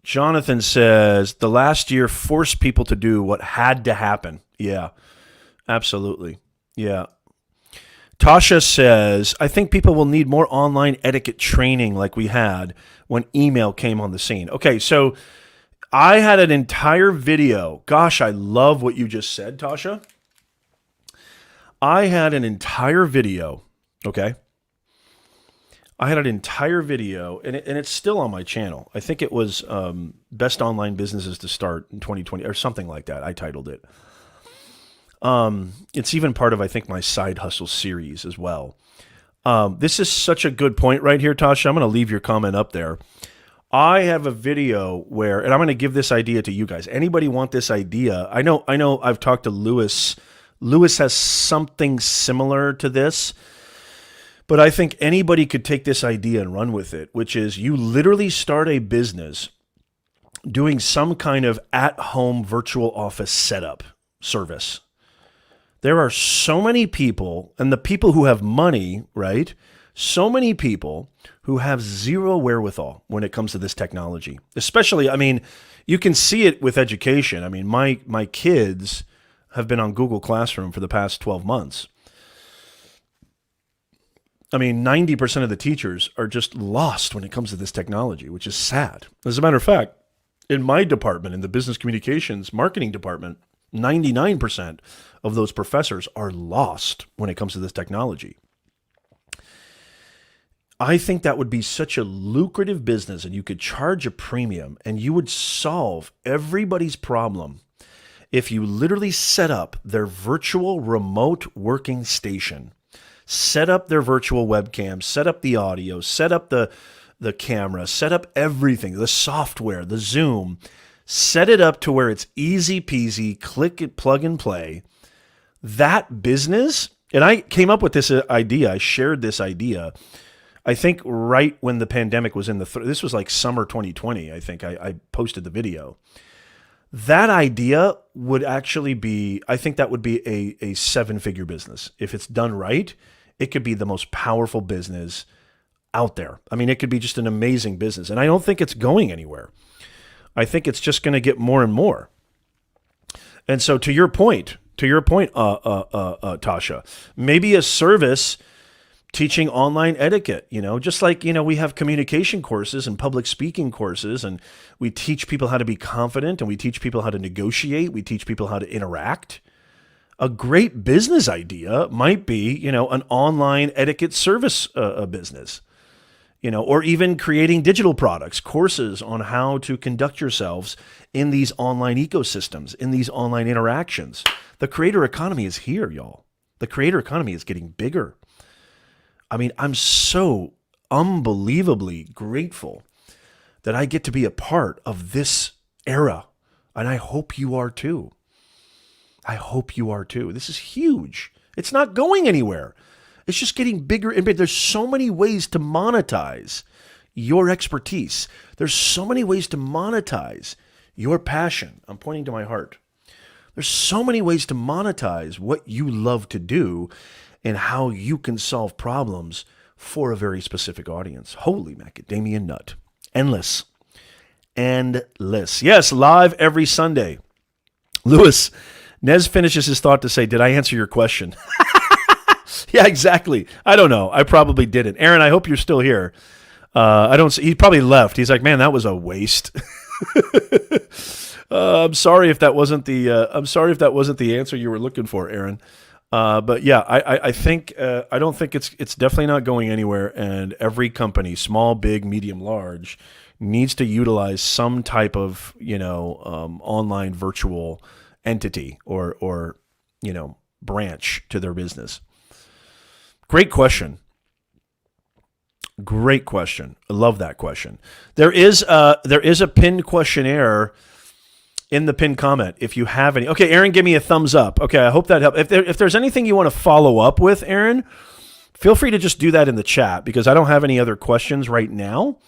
Jonathan says, the last year forced people to do what had to happen. Yeah, absolutely. Yeah. Tasha says, I think people will need more online etiquette training like we had when email came on the scene. Okay, so I had an entire video. Gosh, I love what you just said, Tasha. I had an entire video, okay? I had an entire video, and it's still on my channel. I think it was Best Online Businesses to Start in 2020, or something like that. I titled it. It's even part of, I think, my Side Hustle series as well. This is such a good point right here, Tasha. I'm going to leave your comment up there. I have a video where, and I'm going to give this idea to you guys. Anybody want this idea? I know I've talked to Lewis. Lewis has something similar to this, but I think anybody could take this idea and run with it, which is you literally start a business doing some kind of at-home virtual office setup service. There are so many people, and the people who have money, right? So many people who have zero wherewithal when it comes to this technology. Especially, I mean, you can see it with education. I mean, my kids have been on Google Classroom for the past 12 months. I mean, 90% of the teachers are just lost when it comes to this technology, which is sad. As a matter of fact, in my department, in the business communications marketing department, 99% of those professors are lost when it comes to this technology. I think that would be such a lucrative business, and you could charge a premium, and you would solve everybody's problem if you literally set up their virtual remote working station, set up their virtual webcam, set up the audio, set up the the camera, set up everything, the software, the Zoom, set it up to where it's easy peasy, click it, plug and play. That business, and I came up with this idea, I shared this idea, I think right when the pandemic was in this was like summer 2020, I think I posted the video. That idea would actually be, I think that would be a seven-figure business. If it's done right, it could be the most powerful business out there. I mean, it could be just an amazing business. And I don't think it's going anywhere. I think it's just going to get more and more. And so to your point, Tasha, maybe a service teaching online etiquette, just like, we have communication courses and public speaking courses, and we teach people how to be confident, and we teach people how to negotiate. We teach people how to interact. A great business idea might be, an online etiquette service business, or even creating digital products, courses on how to conduct yourselves in these online ecosystems, in these online interactions. The creator economy is here, y'all. The creator economy is getting bigger. I mean, I'm so unbelievably grateful that I get to be a part of this era. And I hope you are too. I hope you are too. This is huge. It's not going anywhere. It's just getting bigger and bigger. There's so many ways to monetize your expertise. There's so many ways to monetize your passion. I'm pointing to my heart. There's so many ways to monetize what you love to do and how you can solve problems for a very specific audience. Holy macadamia nut. Endless. Endless. Yes, live every Sunday. Lewis, Nez finishes his thought to say, did I answer your question? Yeah, exactly. I don't know. I probably didn't. Aaron, I hope you're still here. He probably left. He's like, man, that was a waste. I'm sorry if that wasn't the answer you were looking for, Aaron. But yeah, I think I don't think it's definitely not going anywhere. And every company, small, big, medium, large, needs to utilize some type of online virtual entity or branch to their business. Great question. Great question. I love that question. There is a pinned questionnaire in the pinned comment if you have any. Okay, Aaron, give me a thumbs up. Okay, I hope that helped. If there's anything you want to follow up with, Aaron, feel free to just do that in the chat because I don't have any other questions right now.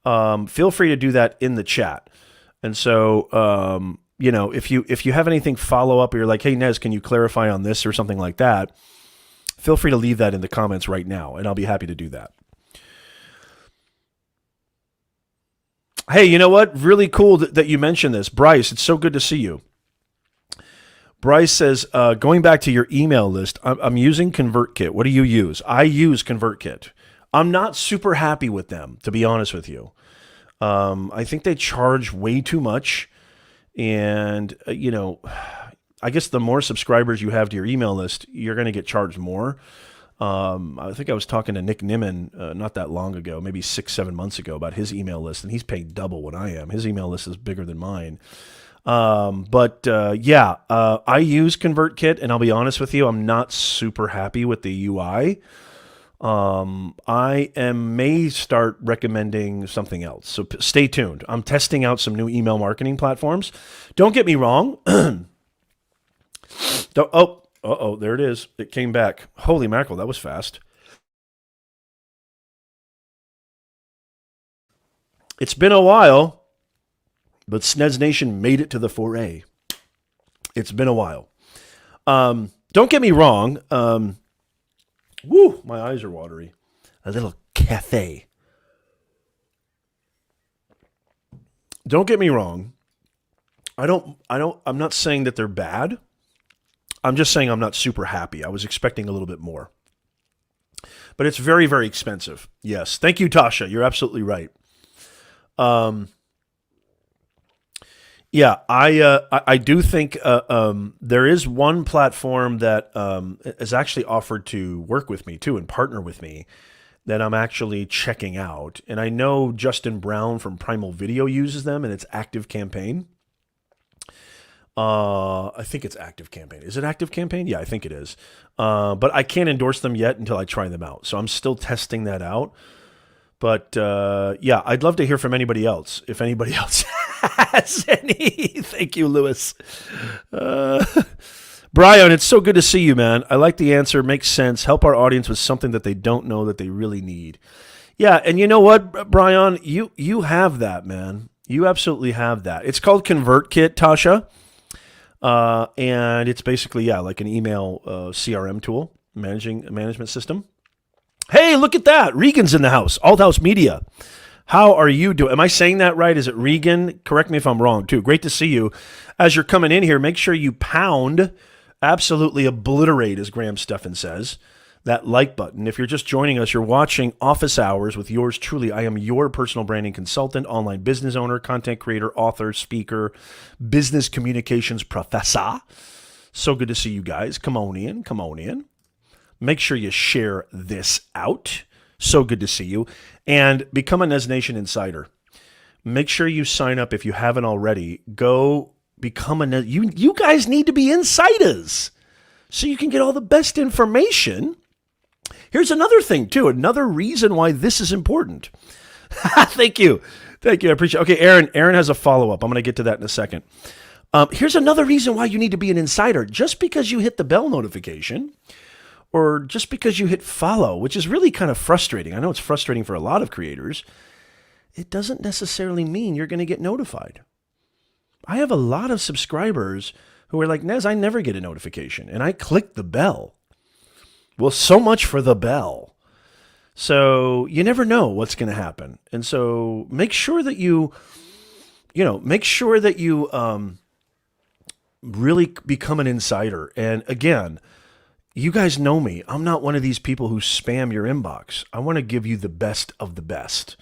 Feel free to do that in the chat. And so, if you have anything follow up or you're like, hey, Nez, can you clarify on this or something like that? Feel free to leave that in the comments right now, and I'll be happy to do that. Hey, you know what? Really cool that you mentioned this. Bryce, it's so good to see you. Bryce says, going back to your email list, I'm using ConvertKit. What do you use? I use ConvertKit. I'm not super happy with them, to be honest with you. I think they charge way too much. And, I guess the more subscribers you have to your email list, you're going to get charged more. I think I was talking to Nick Nimmin not that long ago, maybe 6-7 months ago, about his email list, and he's paying double what I am. His email list is bigger than mine. I use ConvertKit, and I'll be honest with you, I'm not super happy with the UI. I may start recommending something else, so stay tuned. I'm testing out some new email marketing platforms. Don't get me wrong. There it is. It came back. Holy mackerel, that was fast. It's been a while, but SNES Nation made it to the 4A. It's been a while. Don't get me wrong. My eyes are watery. A little cafe. Don't get me wrong. I'm not saying that they're bad. I'm just saying I'm not super happy. I was expecting a little bit more. But it's very, very expensive. Yes. Thank you, Tasha. You're absolutely right. I do think there is one platform that is actually offered to work with me too and partner with me that I'm actually checking out. And I know Justin Brown from Primal Video uses them, and it's Active Campaign. I think it's Active Campaign. Is it Active Campaign? Yeah, I think it is. But I can't endorse them yet until I try them out. So I'm still testing that out. But yeah, I'd love to hear from anybody else. If anybody else has any. Thank you, Lewis. Brian, it's so good to see you, man. I like the answer. Makes sense. Help our audience with something that they don't know that they really need. Yeah, and you know what, Brian? You have that, man. You absolutely have that. It's called ConvertKit, Tasha. And it's basically, like an email CRM tool, management system. Hey, look at that. Regan's in the house. Alt House Media. How are you doing? Am I saying that right? Is it Regan? Correct me if I'm wrong, too. Great to see you. As you're coming in here, make sure you pound, absolutely obliterate, as Graham Stephan says, that like button. If you're just joining us, you're watching Office Hours with yours truly. I am your personal branding consultant, online business owner, content creator, author, speaker, business communications professor. So good to see you guys. Come on in. Come on in. Make sure you share this out. So good to see you. And become a NES Nation Insider. Make sure you sign up if you haven't already. Go become a NES. You guys need to be insiders so you can get all the best information. Here's another thing, too. Another reason why this is important. Thank you. Thank you. I appreciate it. Okay, Aaron has a follow-up. I'm going to get to that in a second. Here's another reason why you need to be an insider. Just because you hit the bell notification or just because you hit follow, which is really kind of frustrating. I know it's frustrating for a lot of creators. It doesn't necessarily mean you're going to get notified. I have a lot of subscribers who are like, Nez, I never get a notification. And I click the bell. Well, so much for the bell. So you never know what's going to happen. And so make sure that you really become an insider. And again, you guys know me. I'm not one of these people who spam your inbox. I want to give you the best of the best.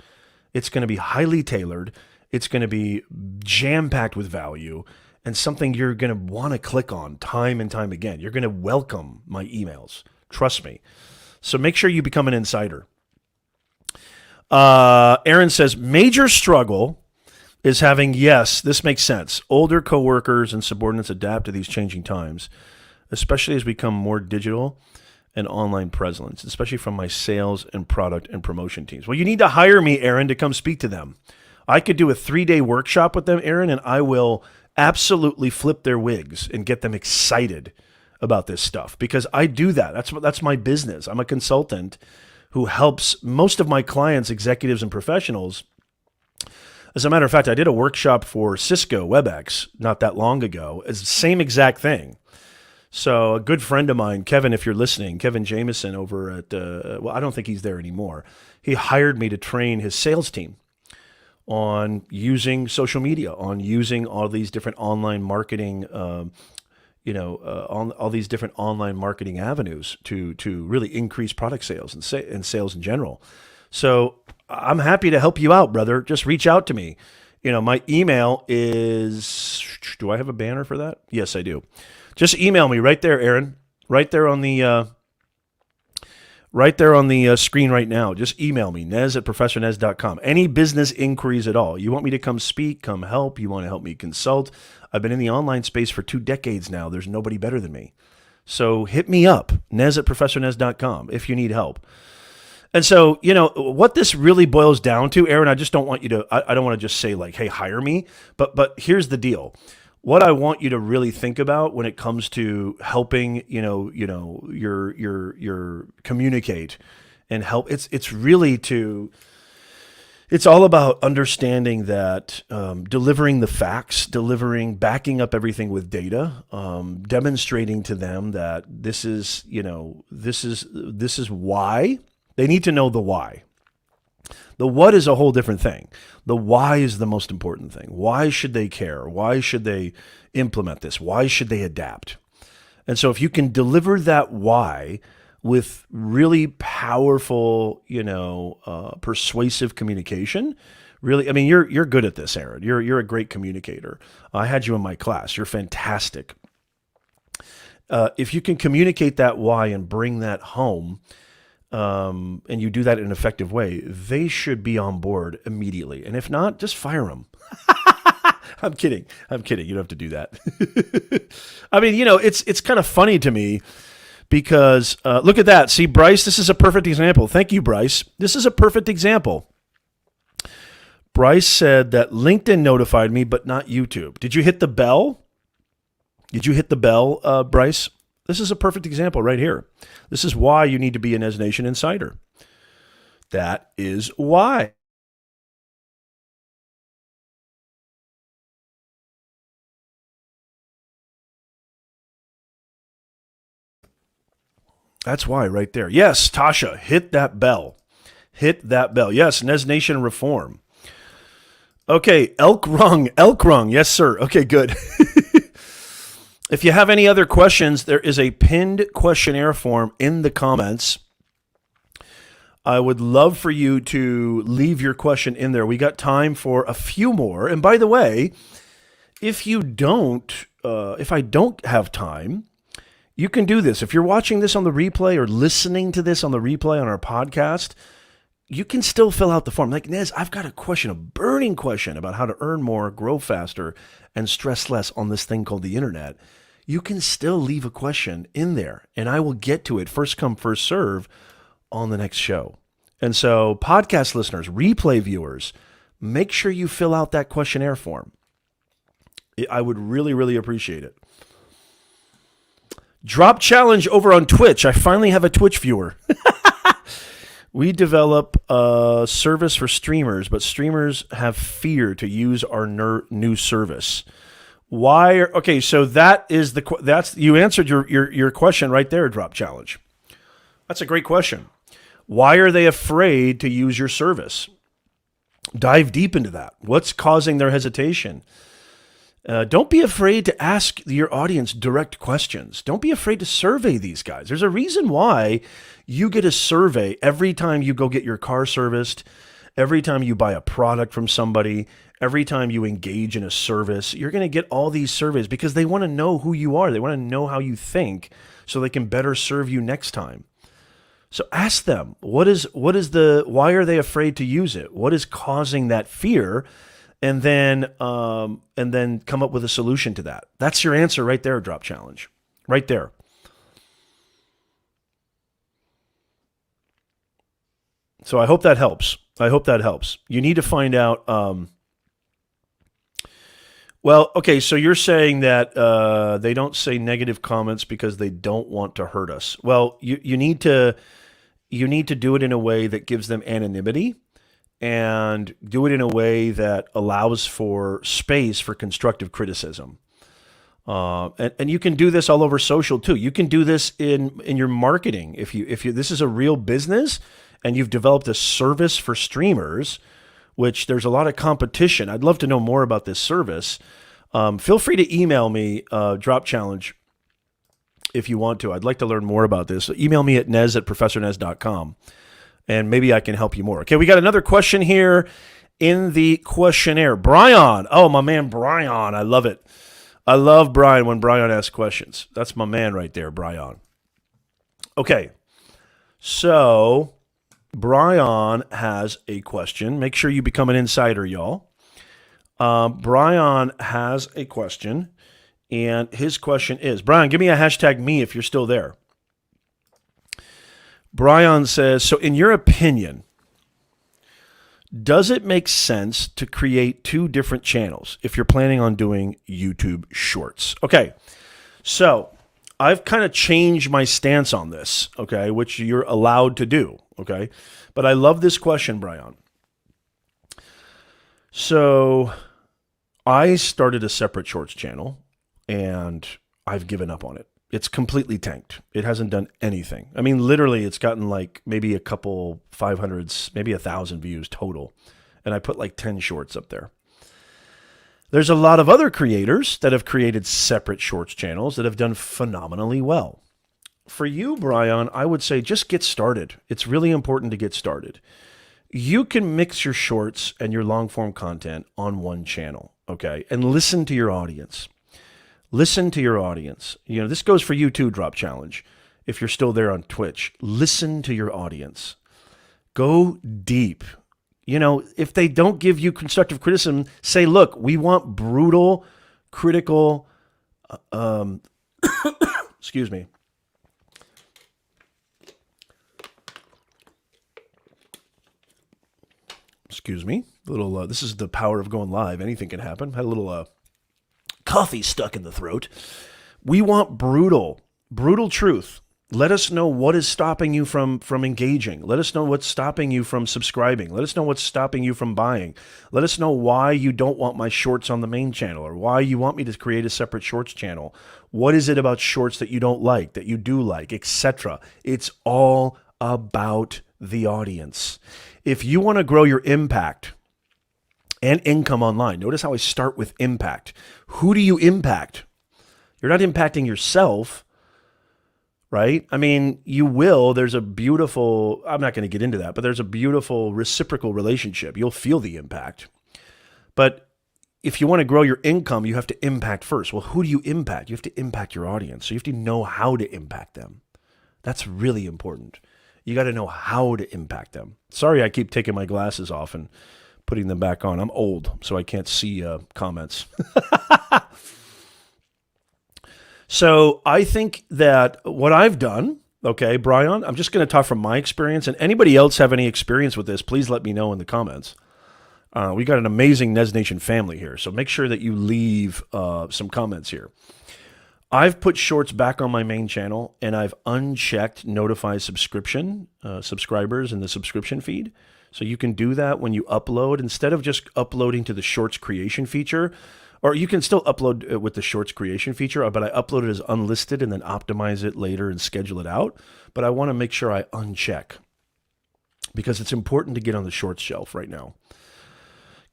It's going to be highly tailored. It's going to be jam-packed with value and something you're going to want to click on time and time again. You're going to welcome my emails. Trust me. So make sure you become an insider. Aaron says, major struggle is having, yes, this makes sense. Older coworkers and subordinates adapt to these changing times, especially as we become more digital and online presence, especially from my sales and product and promotion teams. Well, you need to hire me, Aaron, to come speak to them. I could do a 3-day workshop with them, Aaron, and I will absolutely flip their wigs and get them excited about this stuff because I do that. That's my business. I'm a consultant who helps most of my clients, executives and professionals. As a matter of fact, I did a workshop for Cisco WebEx not that long ago. It's the same exact thing. So a good friend of mine, Kevin, if you're listening, Kevin Jameson over at, I don't think he's there anymore. He hired me to train his sales team on using social media, on using all these different online marketing, on all these different online marketing avenues to really increase product sales and sales in general. So I'm happy to help you out, brother. Just reach out to me. My email is, do I have a banner for that? Yes, I do. Just email me right there, Aaron. Right there on the screen right now. Just email me, nez@professornez.com. Any business inquiries at all. You want me to come speak, come help. You want to help me consult. I've been in the online space for 2 decades now. There's nobody better than me. So hit me up, nez@professornez.com if you need help. And so, what this really boils down to, Aaron, I just don't want you to, I don't want to just say like, hey, hire me. But here's the deal. What I want you to really think about when it comes to helping, your communicate and help, it's really it's all about understanding that delivering the facts, backing up everything with data, demonstrating to them that this is why. They need to know the why. The what is a whole different thing. The why is the most important thing. Why should they care? Why should they implement this? Why should they adapt? And so if you can deliver that why with really powerful, persuasive communication, really, I mean, you're good at this, Aaron. You're a great communicator. I had you in my class. You're fantastic. If you can communicate that why and bring that home, and you do that in an effective way, they should be on board immediately. And if not, just fire them. I'm kidding. You don't have to do that. I mean, it's kind of funny to me Because look at that. See, Bryce, this is a perfect example. Thank you, Bryce. This is a perfect example. Bryce said that LinkedIn notified me, but not YouTube. Did you hit the bell? Did you hit the bell, Bryce? This is a perfect example right here. This is why you need to be a NES Nation Insider. That is why. That's why right there. Yes, Tasha, hit that bell. Hit that bell. Yes, NES Nation Reform. Okay, Elk Rung. Yes, sir. Okay, good. If you have any other questions, there is a pinned questionnaire form in the comments. I would love for you to leave your question in there. We got time for a few more. And by the way, if I don't have time, you can do this. If you're watching this on the replay or listening to this on the replay on our podcast, you can still fill out the form. Like, Nez, I've got a question, a burning question about how to earn more, grow faster, and stress less on this thing called the internet. You can still leave a question in there, and I will get to it first come, first serve on the next show. And so podcast listeners, replay viewers, make sure you fill out that questionnaire form. I would really, really appreciate it. Drop challenge over on Twitch. I finally have a Twitch viewer. We develop a service for streamers, but streamers have fear to use our new service. Why? Okay, so that's you answered your question right there, Drop Challenge. That's a great question. Why are they afraid to use your service? Dive deep into that. What's causing their hesitation? Don't be afraid to ask your audience direct questions. Don't be afraid to survey these guys. There's a reason why you get a survey every time you go get your car serviced, every time you buy a product from somebody, every time you engage in a service. You're going to get all these surveys because they want to know who you are. They want to know how you think so they can better serve you next time. So ask them, why are they afraid to use it? What is causing that fear? And then come up with a solution to that. That's your answer right there, Drop Challenge. Right there. So I hope that helps. You need to find out. Well, okay, so you're saying that they don't say negative comments because they don't want to hurt us. Well, you need to do it in a way that gives them anonymity. And do it in a way that allows for space for constructive criticism. And you can do this all over social too. You can do this in your marketing. If you this is a real business and you've developed a service for streamers, which there's a lot of competition. I'd love to know more about this service. Feel free to email me, Drop Challenge, if you want to. I'd like to learn more about this. Email me at nez@professornez.com. And maybe I can help you more. Okay, we got another question here in the questionnaire. Brian. Oh, my man, Brian. I love it. I love Brian when Brian asks questions. That's my man right there, Brian. Okay, so Brian has a question. Make sure you become an insider, y'all. Brian has a question, and his question is, Brian, give me a hashtag me if you're still there. Brian says, so in your opinion, does it make sense to create two different channels if you're planning on doing YouTube Shorts? Okay, so I've kind of changed my stance on this, okay, which you're allowed to do, okay? But I love this question, Brian. So I started a separate Shorts channel, and I've given up on it. It's completely tanked. It hasn't done anything. I mean, literally, it's gotten like maybe a couple 500s, maybe 1,000 views total. And I put like 10 shorts up there. There's a lot of other creators that have created separate Shorts channels that have done phenomenally well. For you, Brian, I would say just get started. It's really important to get started. You can mix your shorts and your long form content on one channel, okay? And listen to your audience. Listen to your audience. You know, this goes for you too, Drop Challenge. If you're still there on Twitch, listen to your audience. Go deep. You know, if they don't give you constructive criticism, say, look, we want brutal, critical, excuse me. Excuse me. A little. This is the power of going live. Anything can happen. Had a little coffee stuck in the throat. We want brutal truth. Let us know what is stopping you from engaging. Let us know what's stopping you from subscribing. Let us know what's stopping you from buying. Let us know why you don't want my shorts on the main channel, or why you want me to create a separate shorts channel. What is it about shorts that you don't like, that you do like, etc.? It's all about the audience. If you want to grow your impact and income online, notice how I start with impact. Who do you impact? You're not impacting yourself, right? I mean, you will. There's a beautiful, I'm not going to get into that, but there's a beautiful reciprocal relationship. You'll feel the impact. But if you want to grow your income, you have to impact first. Well, who do you impact? You have to impact your audience. So you have to know how to impact them. That's really important. You got to know how to impact them. Sorry, I keep taking my glasses off and putting them back on. I'm old, so I can't see comments. So I think that what I've done, okay, Brian, I'm just going to talk from my experience, and anybody else have any experience with this, please let me know in the comments. We got an amazing NES Nation family here, so make sure that you leave some comments here. I've put shorts back on my main channel, and I've unchecked notify subscribers in the subscription feed. So you can do that when you upload, instead of just uploading to the shorts creation feature. Or you can still upload with the shorts creation feature, but I upload it as unlisted and then optimize it later and schedule it out. But I want to make sure I uncheck, because it's important to get on the shorts shelf right now.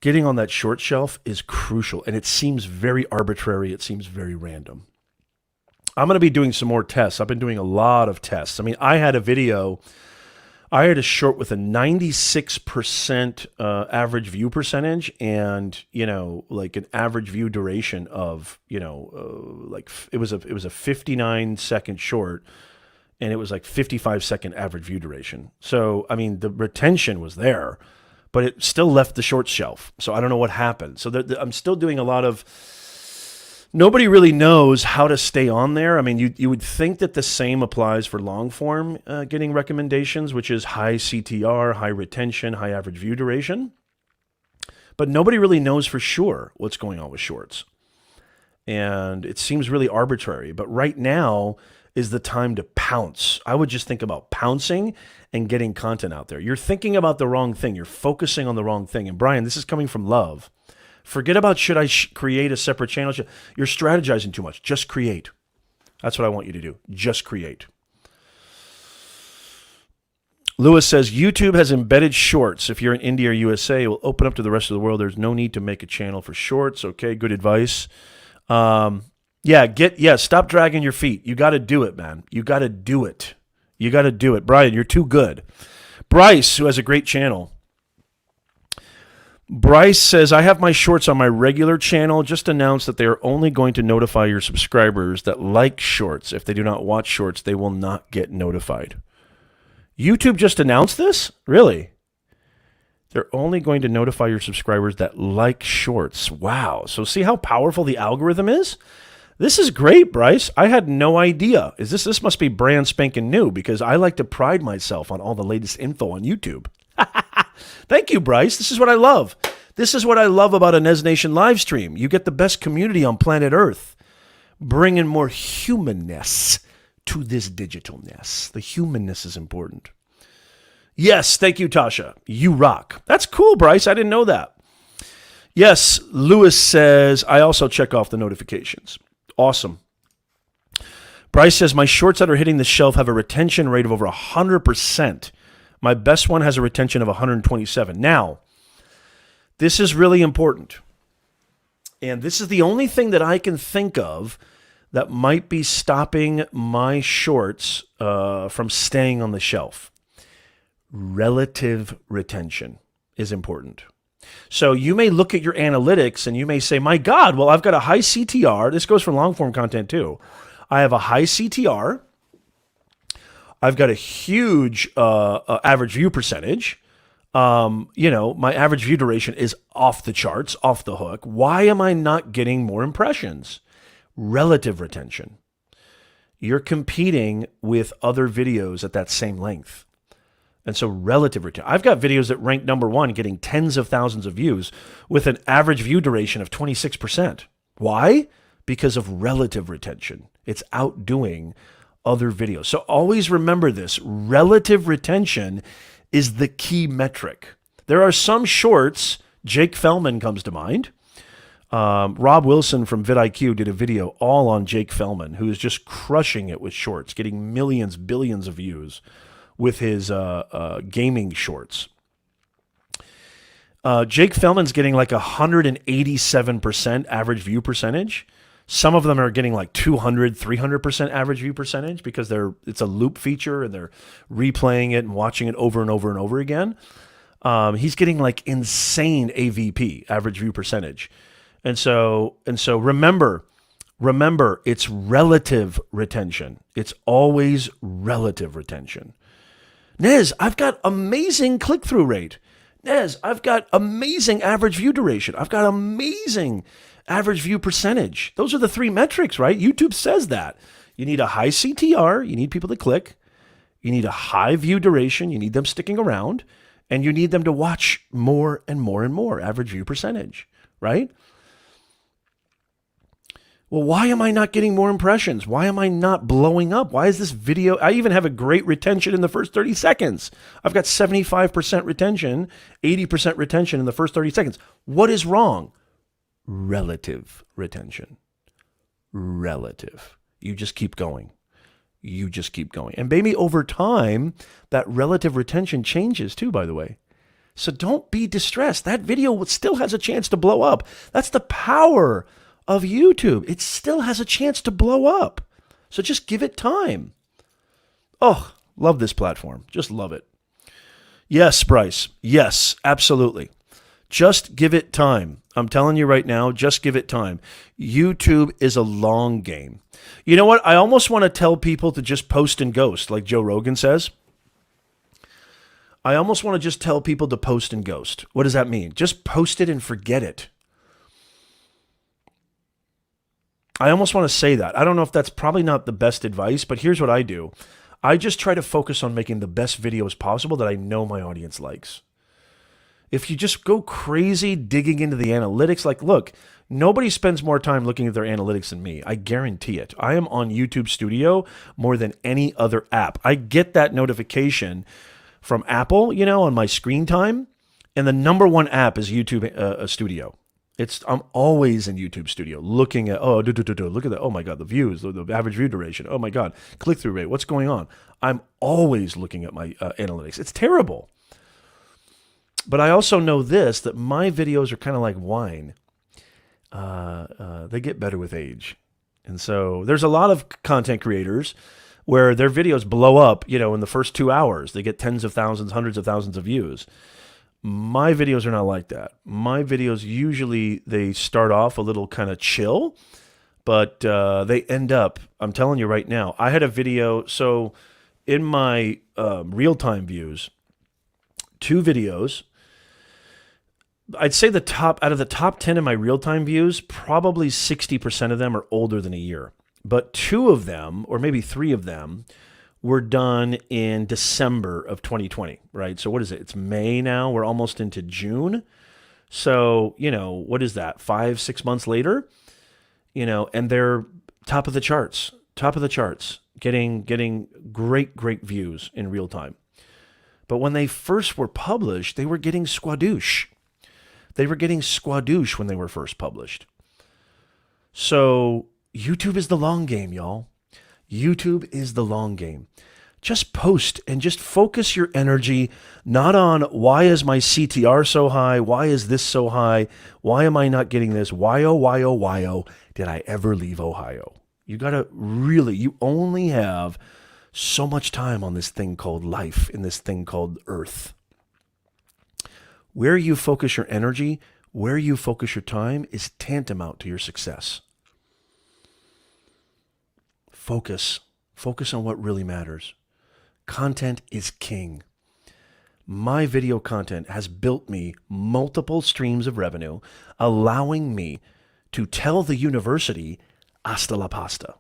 Getting on that short shelf is crucial, and it seems very arbitrary. It seems very random. I'm going to be doing some more tests. I've been doing a lot of tests. I mean, I had a short with a 96% average view percentage, and like an average view duration of like it was a 59-second short, and it was like 55-second average view duration. So I mean, the retention was there, but it still left the short shelf. So I don't know what happened. So I'm still doing a lot of. Nobody really knows how to stay on there. I mean, you would think that the same applies for long form getting recommendations, which is high CTR, high retention, high average view duration. But nobody really knows for sure what's going on with shorts. And it seems really arbitrary. But right now is the time to pounce. I would just think about pouncing and getting content out there. You're thinking about the wrong thing. You're focusing on the wrong thing. And Brian, this is coming from love. Forget about should I create a separate channel. You're strategizing too much. Just create. That's what I want you to do. Just create. Lewis says, YouTube has embedded shorts. If you're in India or USA, it will open up to the rest of the world. There's no need to make a channel for shorts. Okay, good advice. Stop dragging your feet. You got to do it, man. You got to do it. You got to do it. Brian, you're too good. Bryce, who has a great channel. Bryce says, I have my shorts on my regular channel. Just announced that they are only going to notify your subscribers that like shorts. If they do not watch shorts, they will not get notified. YouTube just announced this? Really? They're only going to notify your subscribers that like shorts. Wow. So see how powerful the algorithm is? This is great, Bryce. I had no idea. This must be brand spanking new, because I like to pride myself on all the latest info on YouTube. Thank you, Bryce. This is what I love. This is what I love about a NES Nation live stream. You get the best community on planet Earth, bringing more humanness to this digitalness. The humanness is important. Yes, thank you, Tasha. You rock. That's cool, Bryce. I didn't know that. Yes, Lewis says, I also check off the notifications. Awesome. Bryce says, my shorts that are hitting the shelf have a retention rate of over 100%. My best one has a retention of 127. Now, this is really important. And this is the only thing that I can think of that might be stopping my shorts from staying on the shelf. Relative retention is important. So you may look at your analytics and you may say, my God, well, I've got a high CTR. This goes for long form content too. I have a high CTR. I've got a huge average view percentage. My average view duration is off the charts, off the hook. Why am I not getting more impressions? Relative retention. You're competing with other videos at that same length. And so relative retention. I've got videos that rank number one getting tens of thousands of views with an average view duration of 26%. Why? Because of relative retention. It's outdoing other videos. So always remember this. Relative retention is the key metric. There are some shorts, Jake Fellman comes to mind. Rob Wilson from vidIQ did a video all on Jake Fellman, who is just crushing it with shorts, getting millions, billions of views with his gaming shorts. Jake Fellman's getting like 187% average view percentage. Some of them are getting like 200, 300% average view percentage because it's a loop feature and they're replaying it and watching it over and over and over again. He's getting like insane AVP, average view percentage. And so remember, it's relative retention. It's always relative retention. Nez, I've got amazing click-through rate. Nez, I've got amazing average view duration. I've got amazing average view percentage. Those are the three metrics, right? YouTube says that. You need a high CTR. You need people to click. You need a high view duration. You need them sticking around. And you need them to watch more and more and more, average view percentage, right? Well, why am I not getting more impressions? Why am I not blowing up? Why is this video? I even have a great retention in the first 30 seconds. I've got 75% retention, 80% retention in the first 30 seconds. What is wrong? Relative retention. Relative. You just keep going. You just keep going. And maybe over time, that relative retention changes too, by the way. So don't be distressed. That video still has a chance to blow up. That's the power of YouTube. It still has a chance to blow up. So just give it time. Oh, love this platform. Just love it. Yes, Bryce. Yes, absolutely. Just give it time. I'm telling you right now, just give it time. YouTube is a long game. You know what? I almost want to tell people to just post and ghost, like Joe Rogan says. I almost want to just tell people to post and ghost. What does that mean? Just post it and forget it. I almost want to say that. I don't know if that's probably not the best advice, but here's what I do. I just try to focus on making the best videos possible that I know my audience likes. If you just go crazy digging into the analytics, like, look, nobody spends more time looking at their analytics than me. I guarantee it. I am on YouTube Studio more than any other app. I get that notification from Apple, on my screen time, and the number one app is YouTube Studio. I'm always in YouTube Studio looking at, look at that. Oh my God, the views, the average view duration. Oh my God, click-through rate. What's going on? I'm always looking at my analytics. It's terrible. But I also know this, that my videos are kind of like wine. They get better with age. And so there's a lot of content creators where their videos blow up, in the first 2 hours. They get tens of thousands, hundreds of thousands of views. My videos are not like that. My videos usually, they start off a little kind of chill, but they end up, I'm telling you right now, I had a video, so in my real-time views, 2 videos, I'd say out of the top 10 in my real-time views, probably 60% of them are older than a year. But 2 of them, or maybe 3 of them, were done in December of 2020, right? So what is it? It's May now. We're almost into June. So, what is that? 5-6 months later, and they're top of the charts, getting great views in real time. But when they first were published, they were getting squadoosh. They were getting squadoosh when they were first published. So YouTube is the long game, y'all. YouTube is the long game. Just post and just focus your energy not on why is my CTR so high? Why is this so high? Why am I not getting this? Why, oh, did I ever leave Ohio? You only have so much time on this thing called life, in this thing called Earth. Where you focus your energy, where you focus your time is tantamount to your success. Focus on what really matters. Content is king. My video content has built me multiple streams of revenue, allowing me to tell the university, hasta la pasta.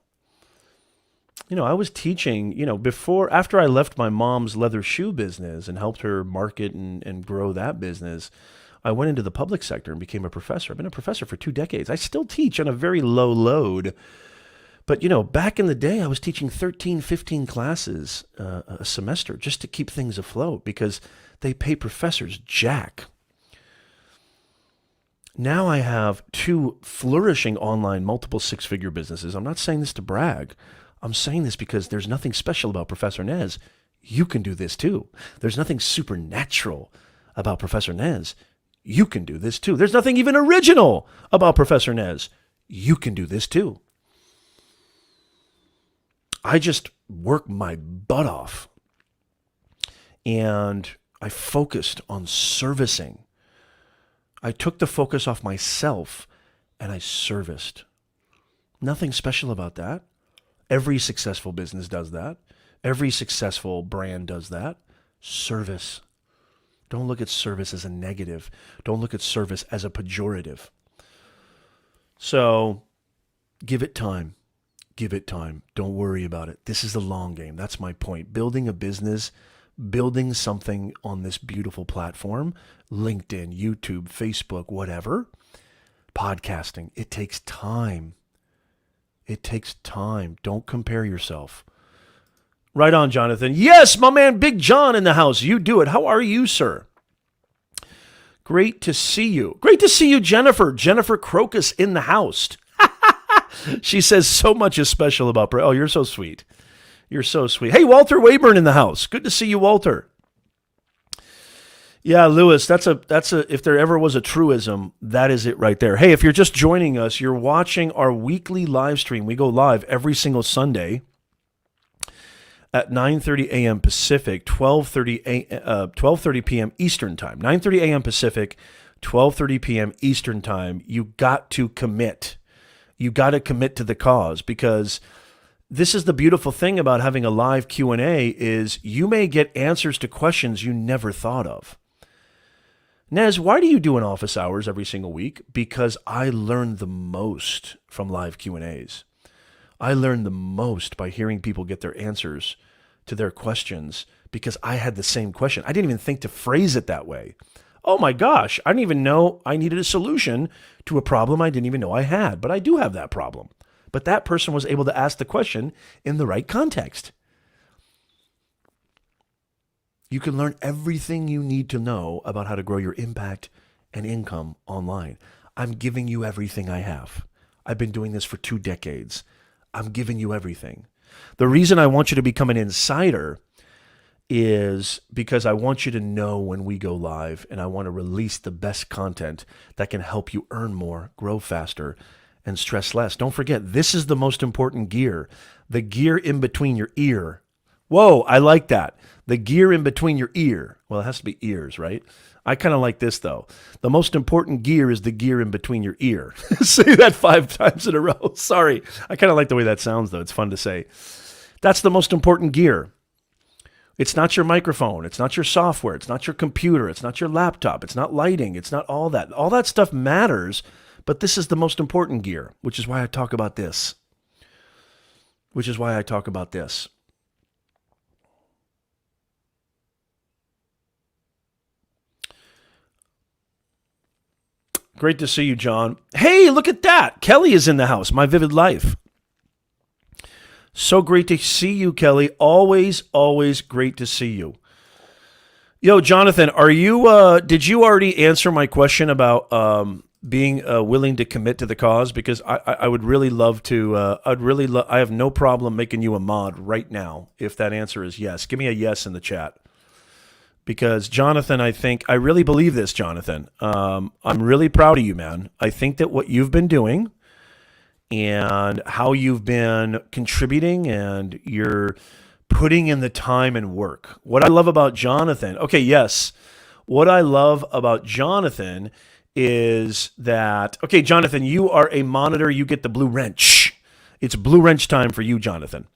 I was teaching, after I left my mom's leather shoe business and helped her market and grow that business, I went into the public sector and became a professor. I've been a professor for 2 decades. I still teach on a very low load. But, back in the day, I was teaching 13, 15 classes a semester just to keep things afloat because they pay professors jack. Now I have 2 flourishing online multiple 6-figure businesses. I'm not saying this to brag. I'm saying this because there's nothing special about Professor Nez. You can do this too. There's nothing supernatural about Professor Nez. You can do this too. There's nothing even original about Professor Nez. You can do this too. I just worked my butt off and I focused on servicing. I took the focus off myself and I serviced. Nothing special about that. Every successful business does that. Every successful brand does that. Service. Don't look at service as a negative. Don't look at service as a pejorative. So give it time. Give it time. Don't worry about it. This is the long game. That's my point. Building a business, building something on this beautiful platform, LinkedIn, YouTube, Facebook, whatever, podcasting, it takes time. It takes time. Don't compare yourself. Right on, Jonathan. Yes, my man, Big John in the house. You do it. How are you, sir? Great to see you. Great to see you, Jennifer. Jennifer Crocus in the house. She says so much is special about... Oh, you're so sweet. You're so sweet. Hey, Walter Wayburn in the house. Good to see you, Walter. Yeah, Lewis, that's a. If there ever was a truism, that is it right there. Hey, if you're just joining us, you're watching our weekly live stream. We go live every single Sunday at 9:30 a.m. Pacific, 12:30 p.m. Eastern Time. 9:30 a.m. Pacific, 12:30 p.m. Eastern Time. You got to commit. You got to commit to the cause because this is the beautiful thing about having a live Q&A is you may get answers to questions you never thought of. Nez, why do you do an office hours every single week? Because I learn the most from live Q&As. I learn the most by hearing people get their answers to their questions because I had the same question. I didn't even think to phrase it that way. Oh my gosh, I didn't even know I needed a solution to a problem I didn't even know I had, but I do have that problem. But that person was able to ask the question in the right context. You can learn everything you need to know about how to grow your impact and income online. I'm giving you everything I have. I've been doing this for 2 decades. I'm giving you everything. The reason I want you to become an insider is because I want you to know when we go live and I want to release the best content that can help you earn more, grow faster, and stress less. Don't forget, this is the most important gear, the gear in between your ear. Whoa, I like that. The gear in between your ear. Well, it has to be ears, right? I kind of like this, though. The most important gear is the gear in between your ear. Say that 5 times in a row. Sorry. I kind of like the way that sounds, though. It's fun to say. That's the most important gear. It's not your microphone. It's not your software. It's not your computer. It's not your laptop. It's not lighting. It's not all that. All that stuff matters, but this is the most important gear, which is why I talk about this. Great to see you, John. Hey, look at that. Kelly is in the house. My Vivid Life. So great to see you, Kelly. Always, always great to see you. Yo, Jonathan, did you already answer my question about being willing to commit to the cause? Because I would really love to, I have no problem making you a mod right now if that answer is yes. Give me a yes in the chat. Because Jonathan, I really believe this, Jonathan. I'm really proud of you, man. I think that what you've been doing and how you've been contributing and you're putting in the time and work. What I love about Jonathan, what I love about Jonathan is that, Jonathan, you are a monitor, you get the blue wrench. It's blue wrench time for you, Jonathan.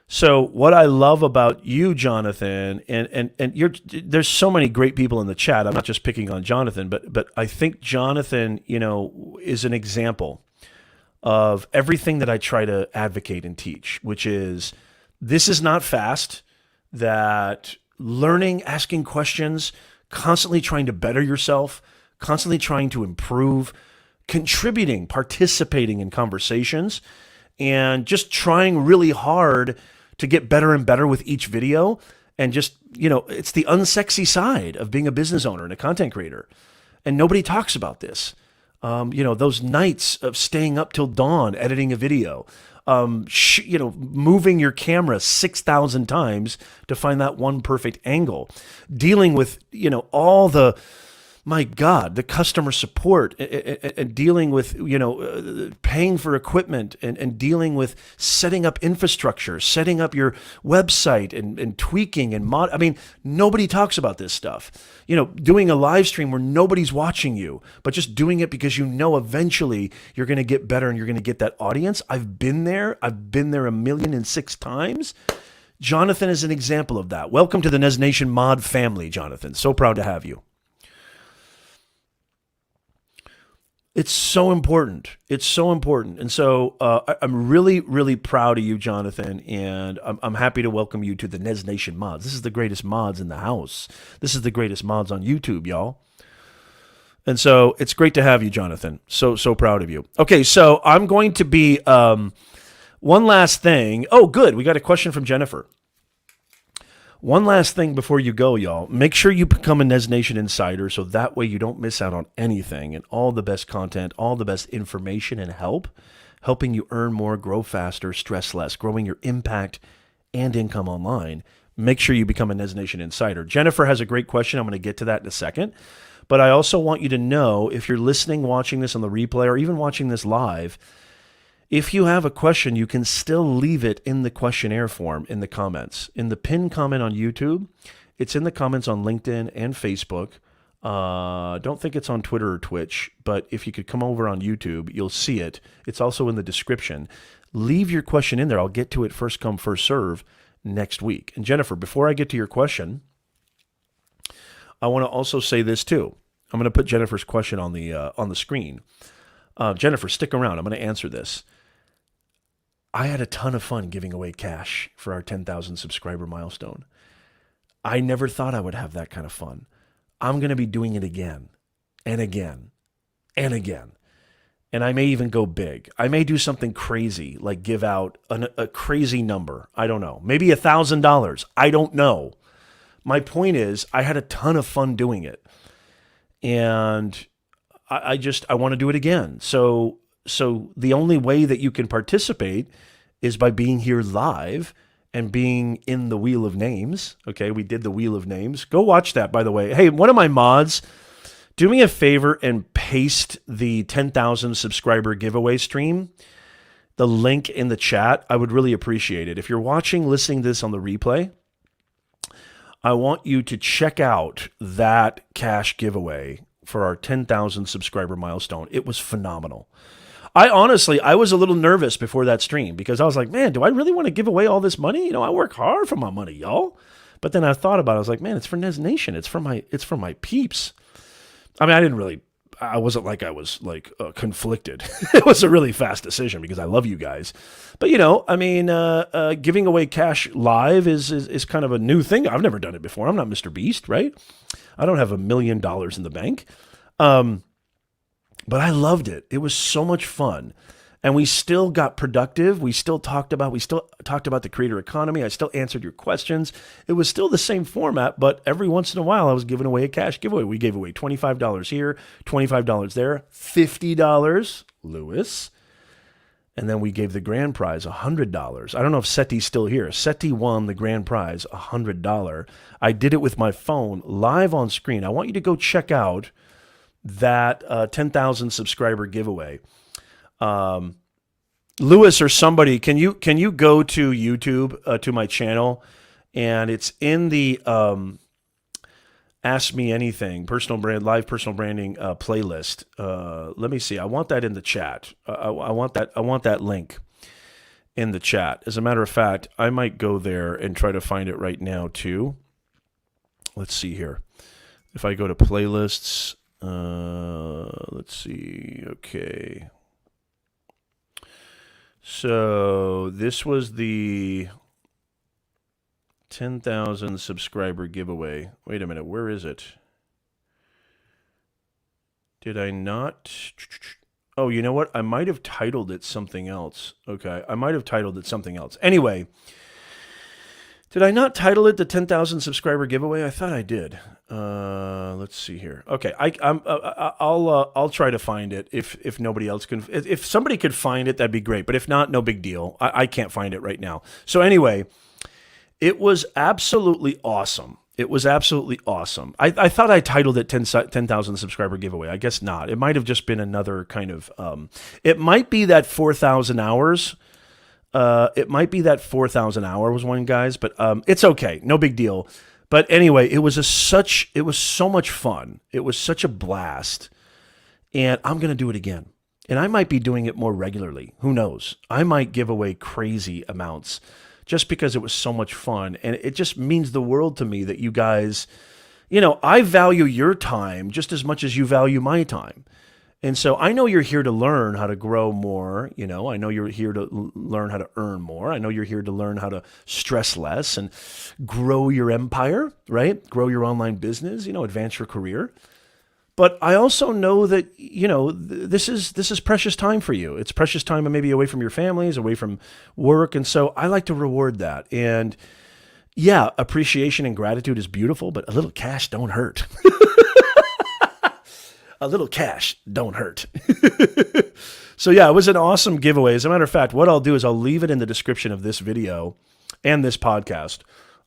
So what I love about you, Jonathan, and there's so many great people in the chat. I'm not just picking on Jonathan, but I think Jonathan, is an example of everything that I try to advocate and teach, which is this is not fast, that learning, asking questions, constantly trying to better yourself, constantly trying to improve, contributing, participating in conversations, and just trying really hard to get better and better with each video. And just, it's the unsexy side of being a business owner and a content creator. And nobody talks about this. Those nights of staying up till dawn, editing a video, moving your camera 6,000 times to find that one perfect angle, dealing with, all the customer support, and dealing with, paying for equipment, and dealing with setting up infrastructure, setting up your website, and tweaking and nobody talks about this stuff. Doing a live stream where nobody's watching you, but just doing it because eventually you're going to get better and you're going to get that audience. I've been there 1,000,006 times. Jonathan is an example of that. Welcome to the NES Nation mod family, Jonathan. So proud to have you. It's so important. It's so important. And so I'm really, really proud of you, Jonathan, and I'm happy to welcome you to the NES Nation mods. This is the greatest mods in the house. This is the greatest mods on YouTube, y'all. And so it's great to have you, Jonathan. So proud of you. Okay, so I'm going to be one last thing. Oh, good. We got a question from Jennifer. One last thing before you go, y'all. Make sure you become a NES Nation Insider so that way you don't miss out on anything and all the best content, all the best information and helping you earn more, grow faster, stress less, growing your impact and income online. Make sure you become a NES Nation Insider. Jennifer has a great question. I'm going to get to that in a second. But I also want you to know, if you're listening, watching this on the replay, or even watching this live, if you have a question, you can still leave it in the questionnaire form in the comments. In the pinned comment on YouTube, it's in the comments on LinkedIn and Facebook. Don't think it's on Twitter or Twitch, but if you could come over on YouTube, you'll see it. It's also in the description. Leave your question in there. I'll get to it first come, first serve next week. And Jennifer, before I get to your question, I want to also say this too. I'm going to put Jennifer's question on the screen. Jennifer, stick around. I'm going to answer this. I had a ton of fun giving away cash for our 10,000 subscriber milestone. I never thought I would have that kind of fun. I'm going to be doing it again and again and again. And I may even go big. I may do something crazy, like give out a crazy number. I don't know. Maybe $1,000. I don't know. My point is, I had a ton of fun doing it. And I want to do it again. So the only way that you can participate is by being here live and being in the Wheel of Names. Okay, we did the Wheel of Names. Go watch that, by the way. Hey, one of my mods, do me a favor and paste the 10,000 subscriber giveaway stream, the link in the chat. I would really appreciate it. If you're listening to this on the replay, I want you to check out that cash giveaway for our 10,000 subscriber milestone. It was phenomenal. I was a little nervous before that stream because I was like, man, do I really want to give away all this money? I work hard for my money, y'all. But then I thought about it. I was like, man, it's for NES Nation. It's for my peeps. I wasn't like I was conflicted. It was a really fast decision because I love you guys. But, giving away cash live is kind of a new thing. I've never done it before. I'm not Mr. Beast, right? I don't have $1 million in the bank. But I loved it. It was so much fun. And we still got productive. We still talked about the creator economy. I still answered your questions. It was still the same format, but every once in a while I was giving away a cash giveaway. We gave away $25 here, $25 there, $50, Lewis. And then we gave the grand prize $100. I don't know if Seti's still here. Seti won the grand prize, $100. I did it with my phone live on screen. I want you to go check out that 10,000 subscriber giveaway. Lewis or somebody, can you go to YouTube to my channel, and it's in the Ask Me Anything live personal branding playlist. Let me see. I want that in the chat. I want that link in the chat. As a matter of fact, I might go there and try to find it right now too. Let's see here. If I go to playlists, let's see. Okay. So this was the 10,000 subscriber giveaway. Wait a minute, where is it? Did I not? Oh, you know what? I might have titled it something else. Okay, I might have titled it something else. Anyway, did I not title it the 10,000 subscriber giveaway? I thought I did. Let's see here. Okay, I'll try to find it if nobody else can. If somebody could find it, that'd be great. But if not, no big deal. I can't find it right now. So anyway, it was absolutely awesome. It was absolutely awesome. I thought I titled it 10,000 subscriber giveaway. I guess not. It might have just been another kind of. It might be that 4,000 hours. It might be that 4,000 hours one, guys, but it's okay. No big deal. But anyway, it was so much fun. It was such a blast. And I'm going to do it again. And I might be doing it more regularly. Who knows? I might give away crazy amounts just because it was so much fun. And it just means the world to me that you guys, I value your time just as much as you value my time. And so I know you're here to learn how to grow more. I know you're here to learn how to earn more. I know you're here to learn how to stress less and grow your empire, right? Grow your online business, advance your career. But I also know that, this is precious time for you. It's precious time maybe away from your families, away from work. And so I like to reward that. And yeah, appreciation and gratitude is beautiful, but a little cash don't hurt. A little cash don't hurt. So yeah, it was an awesome giveaway. As a matter of fact, what I'll do is I'll leave it in the description of this video and this podcast.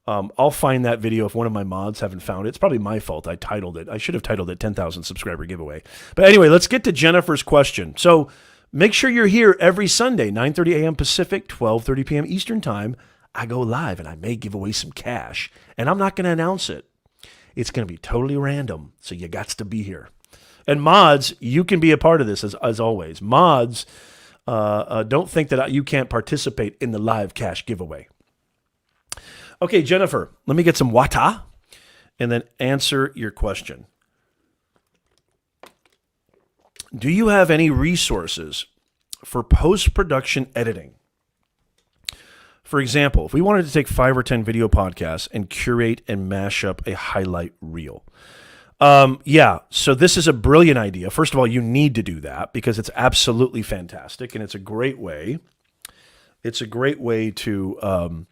I'll find that video if one of my mods haven't found it. It's probably my fault. I titled it. I should have titled it 10,000 subscriber giveaway. But anyway, let's get to Jennifer's question. So make sure you're here every Sunday, 9:30 a.m. Pacific, 12:30 p.m. Eastern time. I go live and I may give away some cash. And I'm not going to announce it. It's going to be totally random. So you got to be here. And mods, you can be a part of this as always. Mods, don't think that you can't participate in the live cash giveaway. Okay, Jennifer, let me get some water and then answer your question. Do you have any resources for post-production editing? For example, if we wanted to take 5 or 10 video podcasts and curate and mash up a highlight reel. Yeah, so this is a brilliant idea. First of all, you need to do that because it's absolutely fantastic and it's a great way. It's a great way to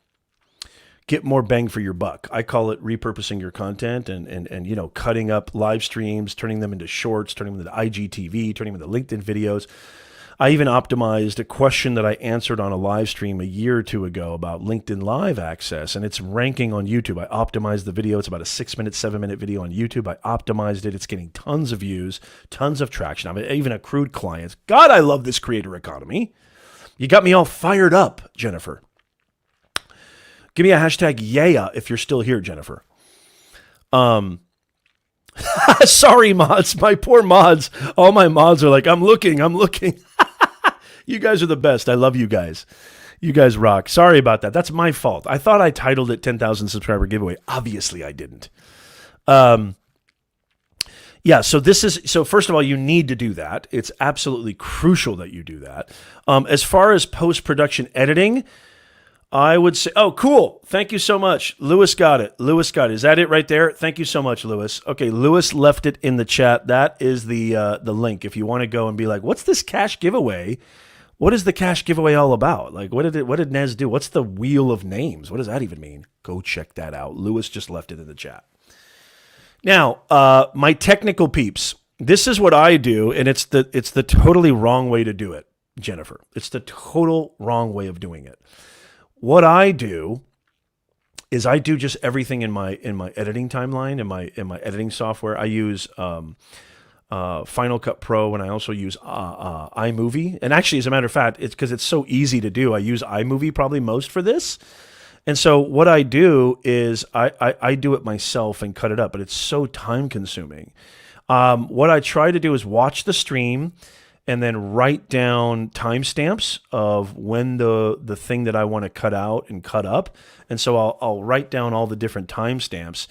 get more bang for your buck. I call it repurposing your content and cutting up live streams, turning them into shorts, turning them into IGTV, turning them into LinkedIn videos. I even optimized a question that I answered on a live stream a year or two ago about LinkedIn Live access, and it's ranking on YouTube. I optimized the video. It's about a 6-minute, 7-minute video on YouTube. I optimized it. It's getting tons of views, tons of traction. I've even accrued clients. God, I love this creator economy. You got me all fired up, Jennifer. Give me a hashtag yeah if you're still here, Jennifer. Sorry, mods. My poor mods. All my mods are like, I'm looking. You guys are the best. I love you guys. You guys rock. Sorry about that. That's my fault. I thought I titled it 10,000 subscriber giveaway. Obviously, I didn't. Yeah, so first of all, you need to do that. It's absolutely crucial that you do that. As far as post-production editing, I would say, oh, cool. Thank you so much. Lewis got it. Is that it right there? Thank you so much, Lewis. Okay, Lewis left it in the chat. That is the link. If you want to go and be like, what's this cash giveaway? What is the cash giveaway all about? Like, what did Nez do? What's the wheel of names? What does that even mean? Go check that out. Lewis just left it in the chat. Now, my technical peeps, this is what I do, and it's the totally wrong way to do it, Jennifer. It's the total wrong way of doing it. What I do is I do just everything in my editing timeline, in my editing software. I use Final Cut Pro, and I also use iMovie. And actually, as a matter of fact, it's because it's so easy to do. I use iMovie probably most for this. And so what I do is I do it myself and cut it up, but it's so time consuming. What I try to do is watch the stream and then write down timestamps of when the thing that I want to cut out and cut up. And so I'll write down all the different timestamps.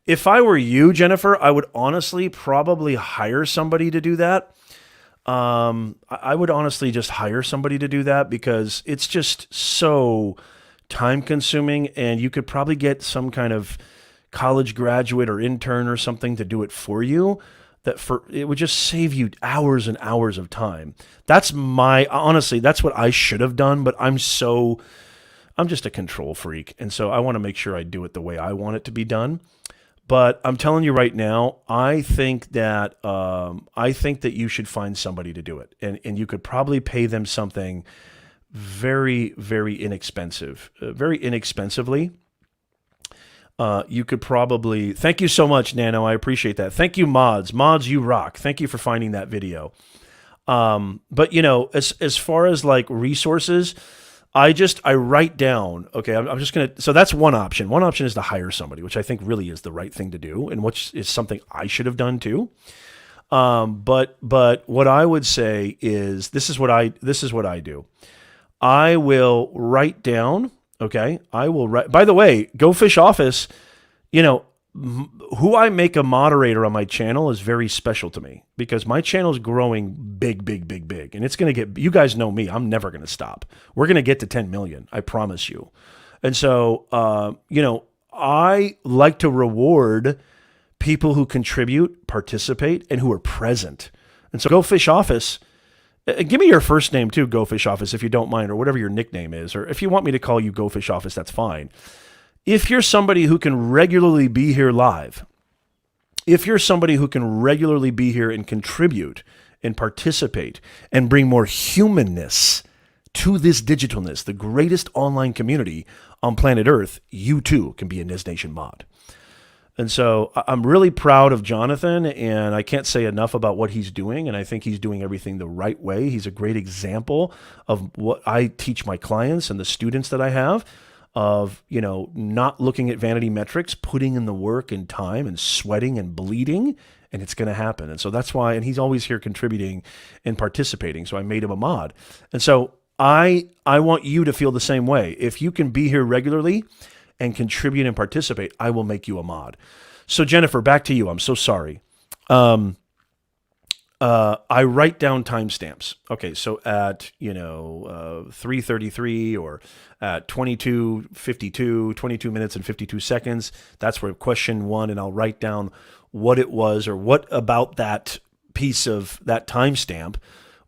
If I were you, Jennifer, I would honestly probably hire somebody to do that. I would honestly just hire somebody to do that because it's just so time consuming, and you could probably get some kind of college graduate or intern or something to do it for you. It would just save you hours and hours of time. Honestly, that's what I should have done, but I'm just a control freak. And so I want to make sure I do it the way I want it to be done. But I'm telling you right now, I think that you should find somebody to do it, and you could probably pay them something very, very inexpensive, very inexpensively. You could probably. Thank you so much, Nano. I appreciate that. Thank you, mods. Mods, you rock. Thank you for finding that video. But as far as like resources, I write down, okay, I'm just going to, so that's one option. One option is to hire somebody, which I think really is the right thing to do, and which is something I should have done too. But what I would say is, this is what I do. I will write down, okay, by the way, Go Fish Office, who I make a moderator on my channel is very special to me because my channel is growing big, big, big, big. And it's going to get, you guys know me, I'm never going to stop. We're going to get to 10 million, I promise you. And so, I like to reward people who contribute, participate, and who are present. And so Go Fish Office, give me your first name too, Go Fish Office, if you don't mind, or whatever your nickname is, or if you want me to call you Go Fish Office, that's fine. If you're somebody who can regularly be here live, if you're somebody who can regularly be here and contribute and participate and bring more humanness to this digitalness, the greatest online community on planet Earth, you too can be a NES Nation mod. And so I'm really proud of Jonathan, and I can't say enough about what he's doing, and I think he's doing everything the right way. He's a great example of what I teach my clients and the students that I have, of, not looking at vanity metrics, putting in the work and time and sweating and bleeding, and it's going to happen. And so that's why, and he's always here contributing and participating. So I made him a mod. And so I want you to feel the same way. If you can be here regularly and contribute and participate, I will make you a mod. So Jennifer, back to you. I'm so sorry. I write down timestamps. Okay, so at 3:33 or at 22:52, 22 minutes and 52 seconds, that's where question one, and I'll write down what it was or what about that piece of that timestamp.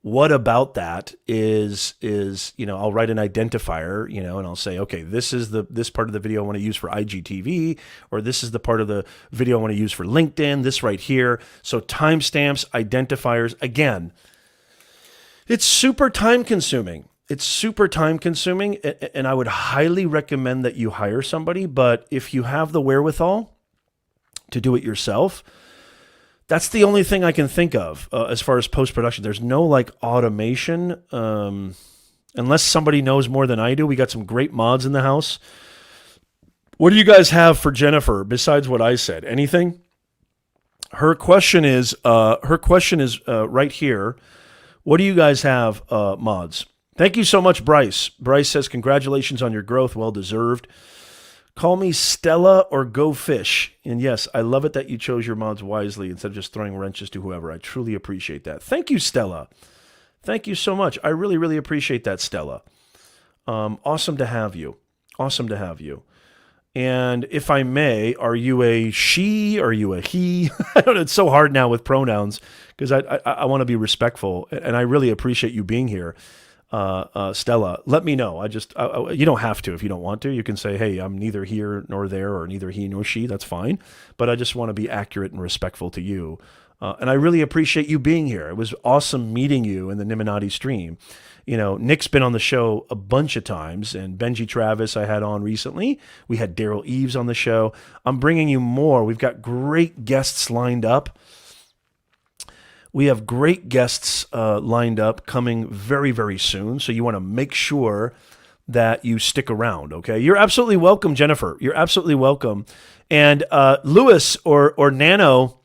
What about that is I'll write an identifier, and I'll say, okay, this is this part of the video I want to use for IGTV, or this is the part of the video I want to use for LinkedIn, this right here. So timestamps, identifiers, again, it's super time consuming. And I would highly recommend that you hire somebody, but if you have the wherewithal to do it yourself, that's the only thing I can think of as far as post-production. There's no like automation, unless somebody knows more than I do. We got some great mods in the house. What do you guys have for Jennifer besides what I said? Anything? Her question is right here. What do you guys have, mods? Thank you so much, Bryce. Bryce says, congratulations on your growth. Well deserved. Call me Stella or Go Fish. And yes, I love it that you chose your mods wisely instead of just throwing wrenches to whoever. I truly appreciate that. Thank you, Stella. Thank you so much. I really, really appreciate that, Stella. Awesome to have you. Awesome to have you. And if I may, are you a she? Are you a he? I don't know. It's so hard now with pronouns because I want to be respectful, and I really appreciate you being here. Stella, let me know. You don't have to if you don't want to. You can say, hey, I'm neither here nor there, or neither he nor she. That's fine. But I just want to be accurate and respectful to you. And I really appreciate you being here. It was awesome meeting you in the Niminati stream. Nick's been on the show a bunch of times, and Benji Travis I had on recently. We had Daryl Eves on the show. I'm bringing you more. We've got great guests lined up. We have great guests lined up coming very, very soon. So you want to make sure that you stick around, okay? You're absolutely welcome, Jennifer. You're absolutely welcome. And Lewis or Nano,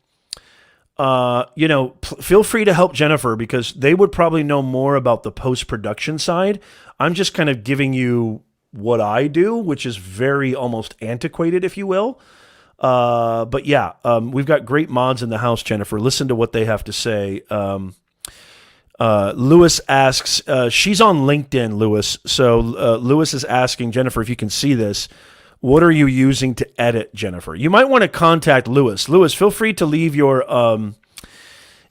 feel free to help Jennifer because they would probably know more about the post-production side. I'm just kind of giving you what I do, which is very almost antiquated, if you will. But yeah, we've got great mods in the house, Jennifer. Listen to what they have to say. Lewis asks, she's on LinkedIn, Lewis. So Lewis is asking, Jennifer, if you can see this, what are you using to edit, Jennifer? You might want to contact Lewis. Lewis, feel free to leave your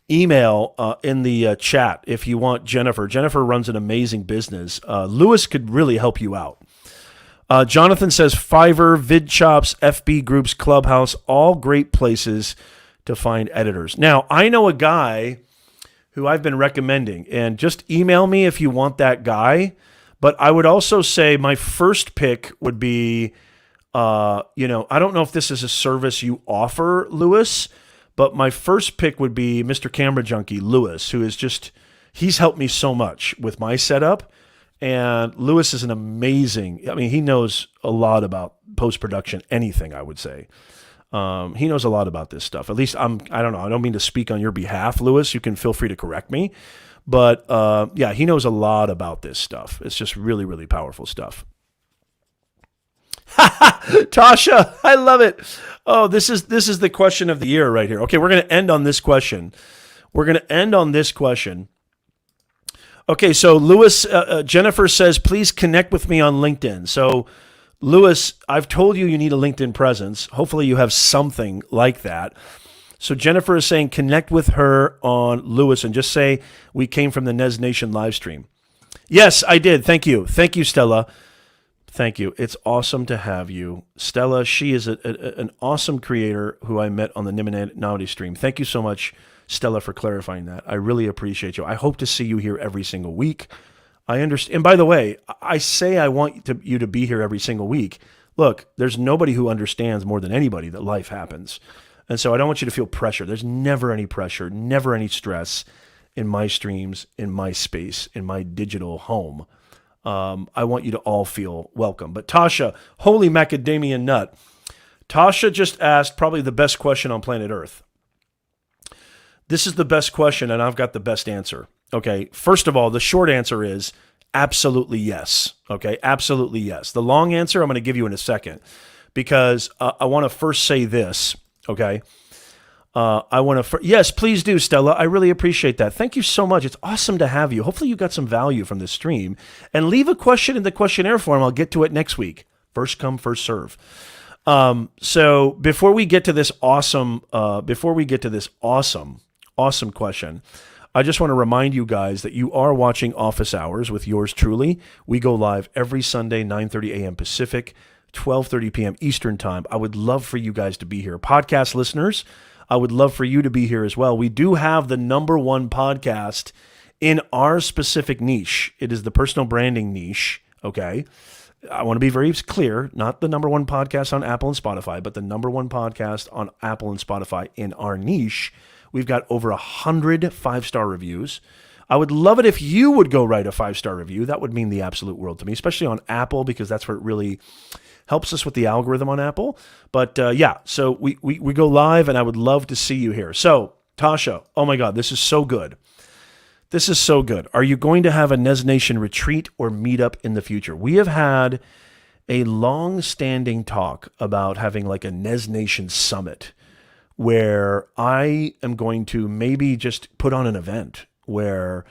email in the chat if you want Jennifer. Jennifer runs an amazing business. Lewis could really help you out. Jonathan says Fiverr, VidChops, FB Groups, Clubhouse, all great places to find editors. Now, I know a guy who I've been recommending, and just email me if you want that guy. But I would also say my first pick would be, I don't know if this is a service you offer, Lewis, but my first pick would be Mr. Camera Junkie, Lewis, who is he's helped me so much with my setup. And Lewis is an amazing, he knows a lot about post-production, anything, I would say. He knows a lot about this stuff. At least I don't know. I don't mean to speak on your behalf, Lewis. You can feel free to correct me. But he knows a lot about this stuff. It's just really, really powerful stuff. Tasha, I love it. Oh, this is the question of the year right here. Okay, we're going to end on this question. Okay, so Lewis, Jennifer says, please connect with me on LinkedIn. So, Lewis, I've told you need a LinkedIn presence. Hopefully you have something like that. So Jennifer is saying connect with her on Lewis and just say we came from the NES Nation live stream. Yes, I did. Thank you. Thank you, Stella. Thank you. It's awesome to have you. Stella, she is an awesome creator who I met on the Niminality stream. Thank you so much, Stella, for clarifying that. I really appreciate you. I hope to see you here every single week. I understand. And by the way, I say I want you to be here every single week. Look, there's nobody who understands more than anybody that life happens. And so I don't want you to feel pressure. There's never any pressure, never any stress in my streams, in my space, in my digital home. I want you to all feel welcome. But Tasha, holy macadamia nut. Tasha just asked probably the best question on planet Earth. This is the best question, and I've got the best answer. Okay, first of all, the short answer is absolutely yes. Okay, absolutely yes. The long answer I'm going to give you in a second because I want to first say this. Okay, yes, please do, Stella. I really appreciate that. Thank you so much. It's awesome to have you. Hopefully you got some value from this stream. And leave a question in the questionnaire form. I'll get to it next week. First come, first serve. So before we get to this awesome question, I just want to remind you guys that you are watching Office Hours with yours truly. We go live every Sunday, 9:30 a.m. Pacific, 12:30 p.m. Eastern Time. I would love for you guys to be here. Podcast listeners, I would love for you to be here as well. We do have the #1 podcast in our specific niche. It is the personal branding niche, okay? I want to be very clear, not the #1 podcast on Apple and Spotify, but the #1 podcast on Apple and Spotify in our niche. We've got over 100 5-star reviews. I would love it if you would go write a 5-star review. That would mean the absolute world to me, especially on Apple, because that's where it really helps us with the algorithm on Apple. But so we go live, and I would love to see you here. So, Tasha, oh my God, this is so good. This is so good. Are you going to have a NES Nation retreat or meetup in the future? We have had a long-standing talk about having like a NES Nation summit where I am going to maybe just put on an event where,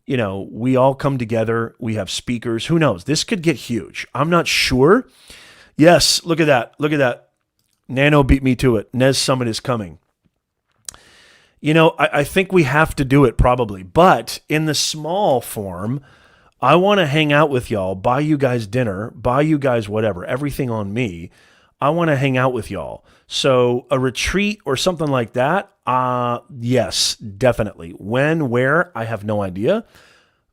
we all come together. We have speakers. Who knows? This could get huge. I'm not sure. Yes, look at that. Look at that. Nano beat me to it. NES Summit is coming. I think we have to do it probably. But in the small form, I want to hang out with y'all, buy you guys dinner, buy you guys whatever, everything on me. I want to hang out with y'all. So a retreat or something like that, yes, definitely. When, where, I have no idea,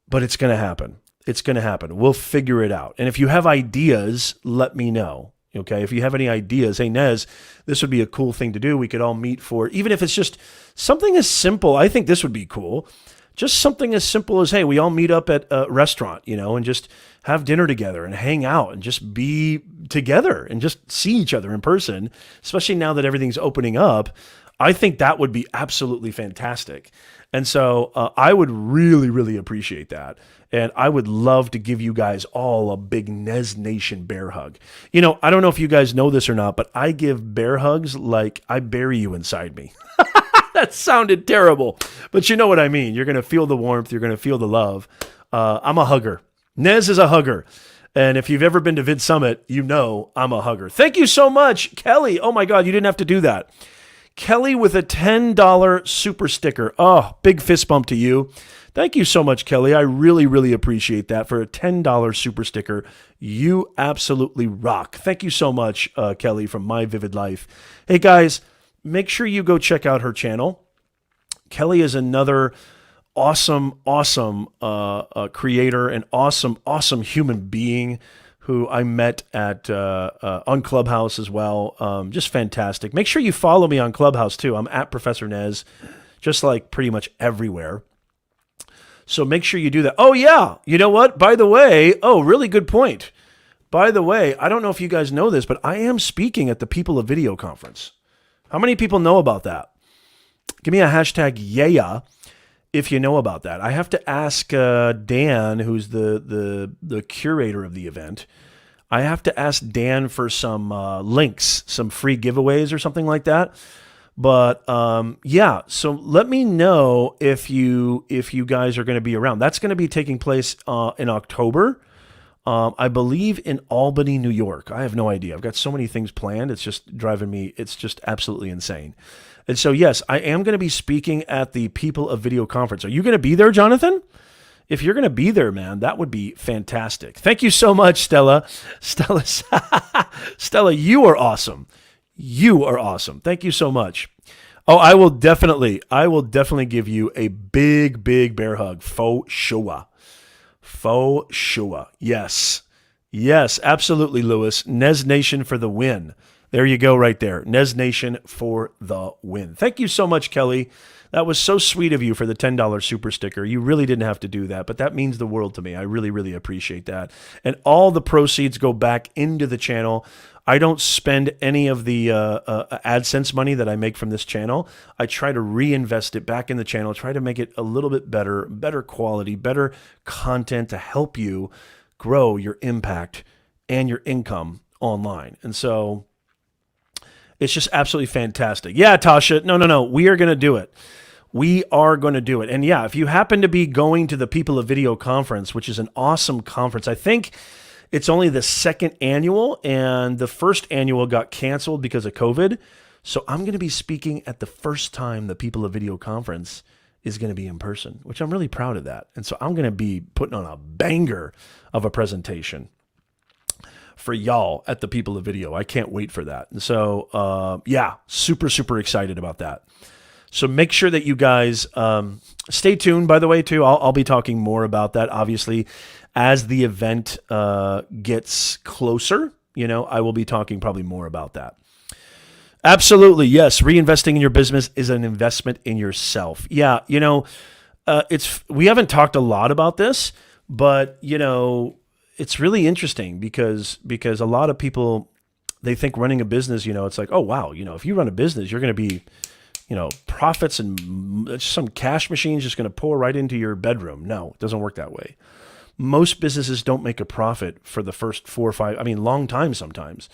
but it's going to happen. It's going to happen. We'll figure it out. And if you have ideas, let me know. Okay, if you have any ideas, hey, Nez, this would be a cool thing to do. We could all meet for, even if it's just something as simple, I think this would be cool. Just something as simple as, hey, we all meet up at a restaurant, and just have dinner together and hang out and just be together and just see each other in person, especially now that everything's opening up. I think that would be absolutely fantastic. And so I would really, really appreciate that. And I would love to give you guys all a big NES Nation bear hug. I don't know if you guys know this or not, but I give bear hugs like I bury you inside me. That sounded terrible, but you know what I mean. You're going to feel the warmth. You're going to feel the love. I'm a hugger. Nez is a hugger. And if you've ever been to Vid Summit, you know I'm a hugger. Thank you so much, Kelly. Oh my God, you didn't have to do that. Kelly with a $10 super sticker. Oh, big fist bump to you. Thank you so much, Kelly. I really, really appreciate that. For a $10 super sticker, you absolutely rock. Thank you so much, Kelly from My Vivid Life. Hey, guys, make sure you go check out her channel. Kelly is another awesome creator and awesome human being who I met at on Clubhouse as well. Just fantastic. Make sure you follow me on Clubhouse, too. I'm at Professor Nez, just like pretty much everywhere. So make sure you do that. Oh, yeah. You know what? By the way, really good point. By the way, I don't know if you guys know this, but I am speaking at the People of Video conference. How many people know about that? Give me a hashtag yeah if you know about that. I have to ask Dan, who's the curator of the event. I have to ask Dan for some links, some free giveaways or something like that. But yeah, so let me know if you guys are going to be around. That's going to be taking place in October. I believe in Albany, New York. I have no idea. I've got so many things planned. It's just driving me. It's just absolutely insane. And so, yes, I am going to be speaking at the People of Video conference. Are you going to be there, Jonathan? If you're going to be there, man, that would be fantastic. Thank you so much, Stella. Stella, you are awesome. You are awesome. Thank you so much. Oh, I will definitely give you a big bear hug. Faux sure. Faux sure. Yes. Yes, absolutely, Lewis. NES Nation for the win. There you go right there. NES Nation for the win. Thank you so much, Kelly. That was so sweet of you for the $10 super sticker. You really didn't have to do that, but that means the world to me. I really, really appreciate that. And all the proceeds go back into the channel. I don't spend any of the AdSense money that I make from this channel. I try to reinvest it back in the channel, try to make it a little bit better quality, better content to help you grow your impact and your income online. And so it's just absolutely fantastic. Yeah, Tasha. No. We are going to do it. We are going to do it. And yeah, if you happen to be going to the People of Video conference, which is an awesome conference, I think it's only the second annual, and the first annual got canceled because of COVID. So I'm going to be speaking at the first time the People of Video conference is going to be in person, which I'm really proud of that. And so I'm going to be putting on a banger of a presentation for y'all at the People of Video. I can't wait for that. And so, yeah, super excited about that. So make sure that you guys stay tuned, by the way, too. I'll be talking more about that, obviously, as the event gets closer. I will be talking probably more about that. Absolutely, yes. Reinvesting in your business is an investment in yourself. Yeah, we haven't talked a lot about this, but, it's really interesting because a lot of people, they think running a business, it's like, oh, wow, if you run a business, you're going to be, profits and some cash machines just going to pour right into your bedroom. No, it doesn't work that way. Most businesses don't make a profit for the first 4 or 5, long time sometimes.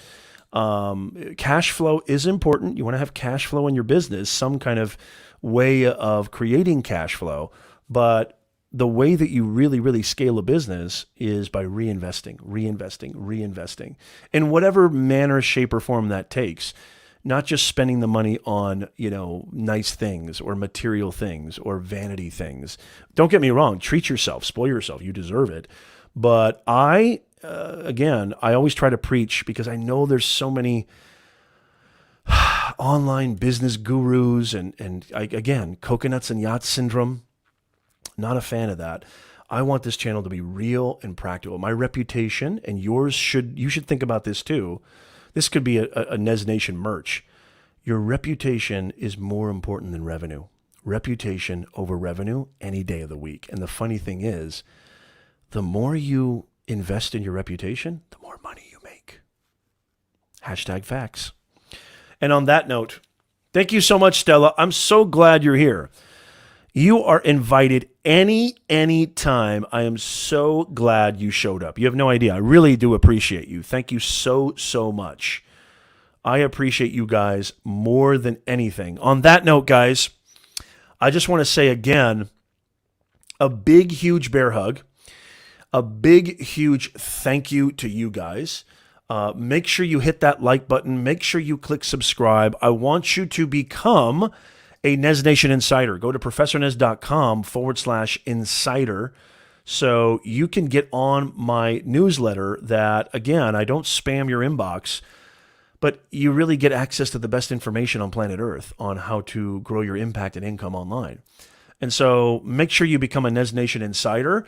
Cash flow is important. You want to have cash flow in your business, some kind of way of creating cash flow, but the way that you really scale a business is by reinvesting in whatever manner, shape, or form that takes. Not just spending the money on, nice things or material things or vanity things. Don't get me wrong. Treat yourself, spoil yourself. You deserve it. But I always try to preach because I know there's so many online business gurus and coconuts and yacht syndrome. Not a fan of that. I want this channel to be real and practical. My reputation and yours you should think about this too. This could be a NES Nation merch. Your reputation is more important than revenue. Reputation over revenue any day of the week. And the funny thing is, the more you invest in your reputation, the more money you make. Hashtag facts. And on that note, thank you so much, Stella. I'm so glad you're here. You are invited any time. I am so glad you showed up. You have no idea. I really do appreciate you. Thank you so much. I appreciate you guys more than anything. On that note, guys, I just want to say again, a big, huge bear hug, a big, huge thank you to you guys. Make sure you hit that like button. Make sure you click subscribe. I want you to become a NES Nation Insider. Go to professornez.com/insider so you can get on my newsletter that, again, I don't spam your inbox, but you really get access to the best information on planet Earth on how to grow your impact and income online. And so make sure you become a NES Nation Insider.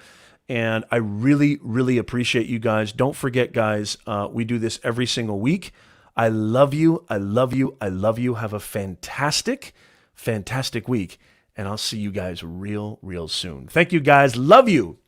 And I really, really appreciate you guys. Don't forget, guys, we do this every single week. I love you. I love you. I love you. Have a fantastic, fantastic week. And I'll see you guys real, real soon. Thank you, guys. Love you.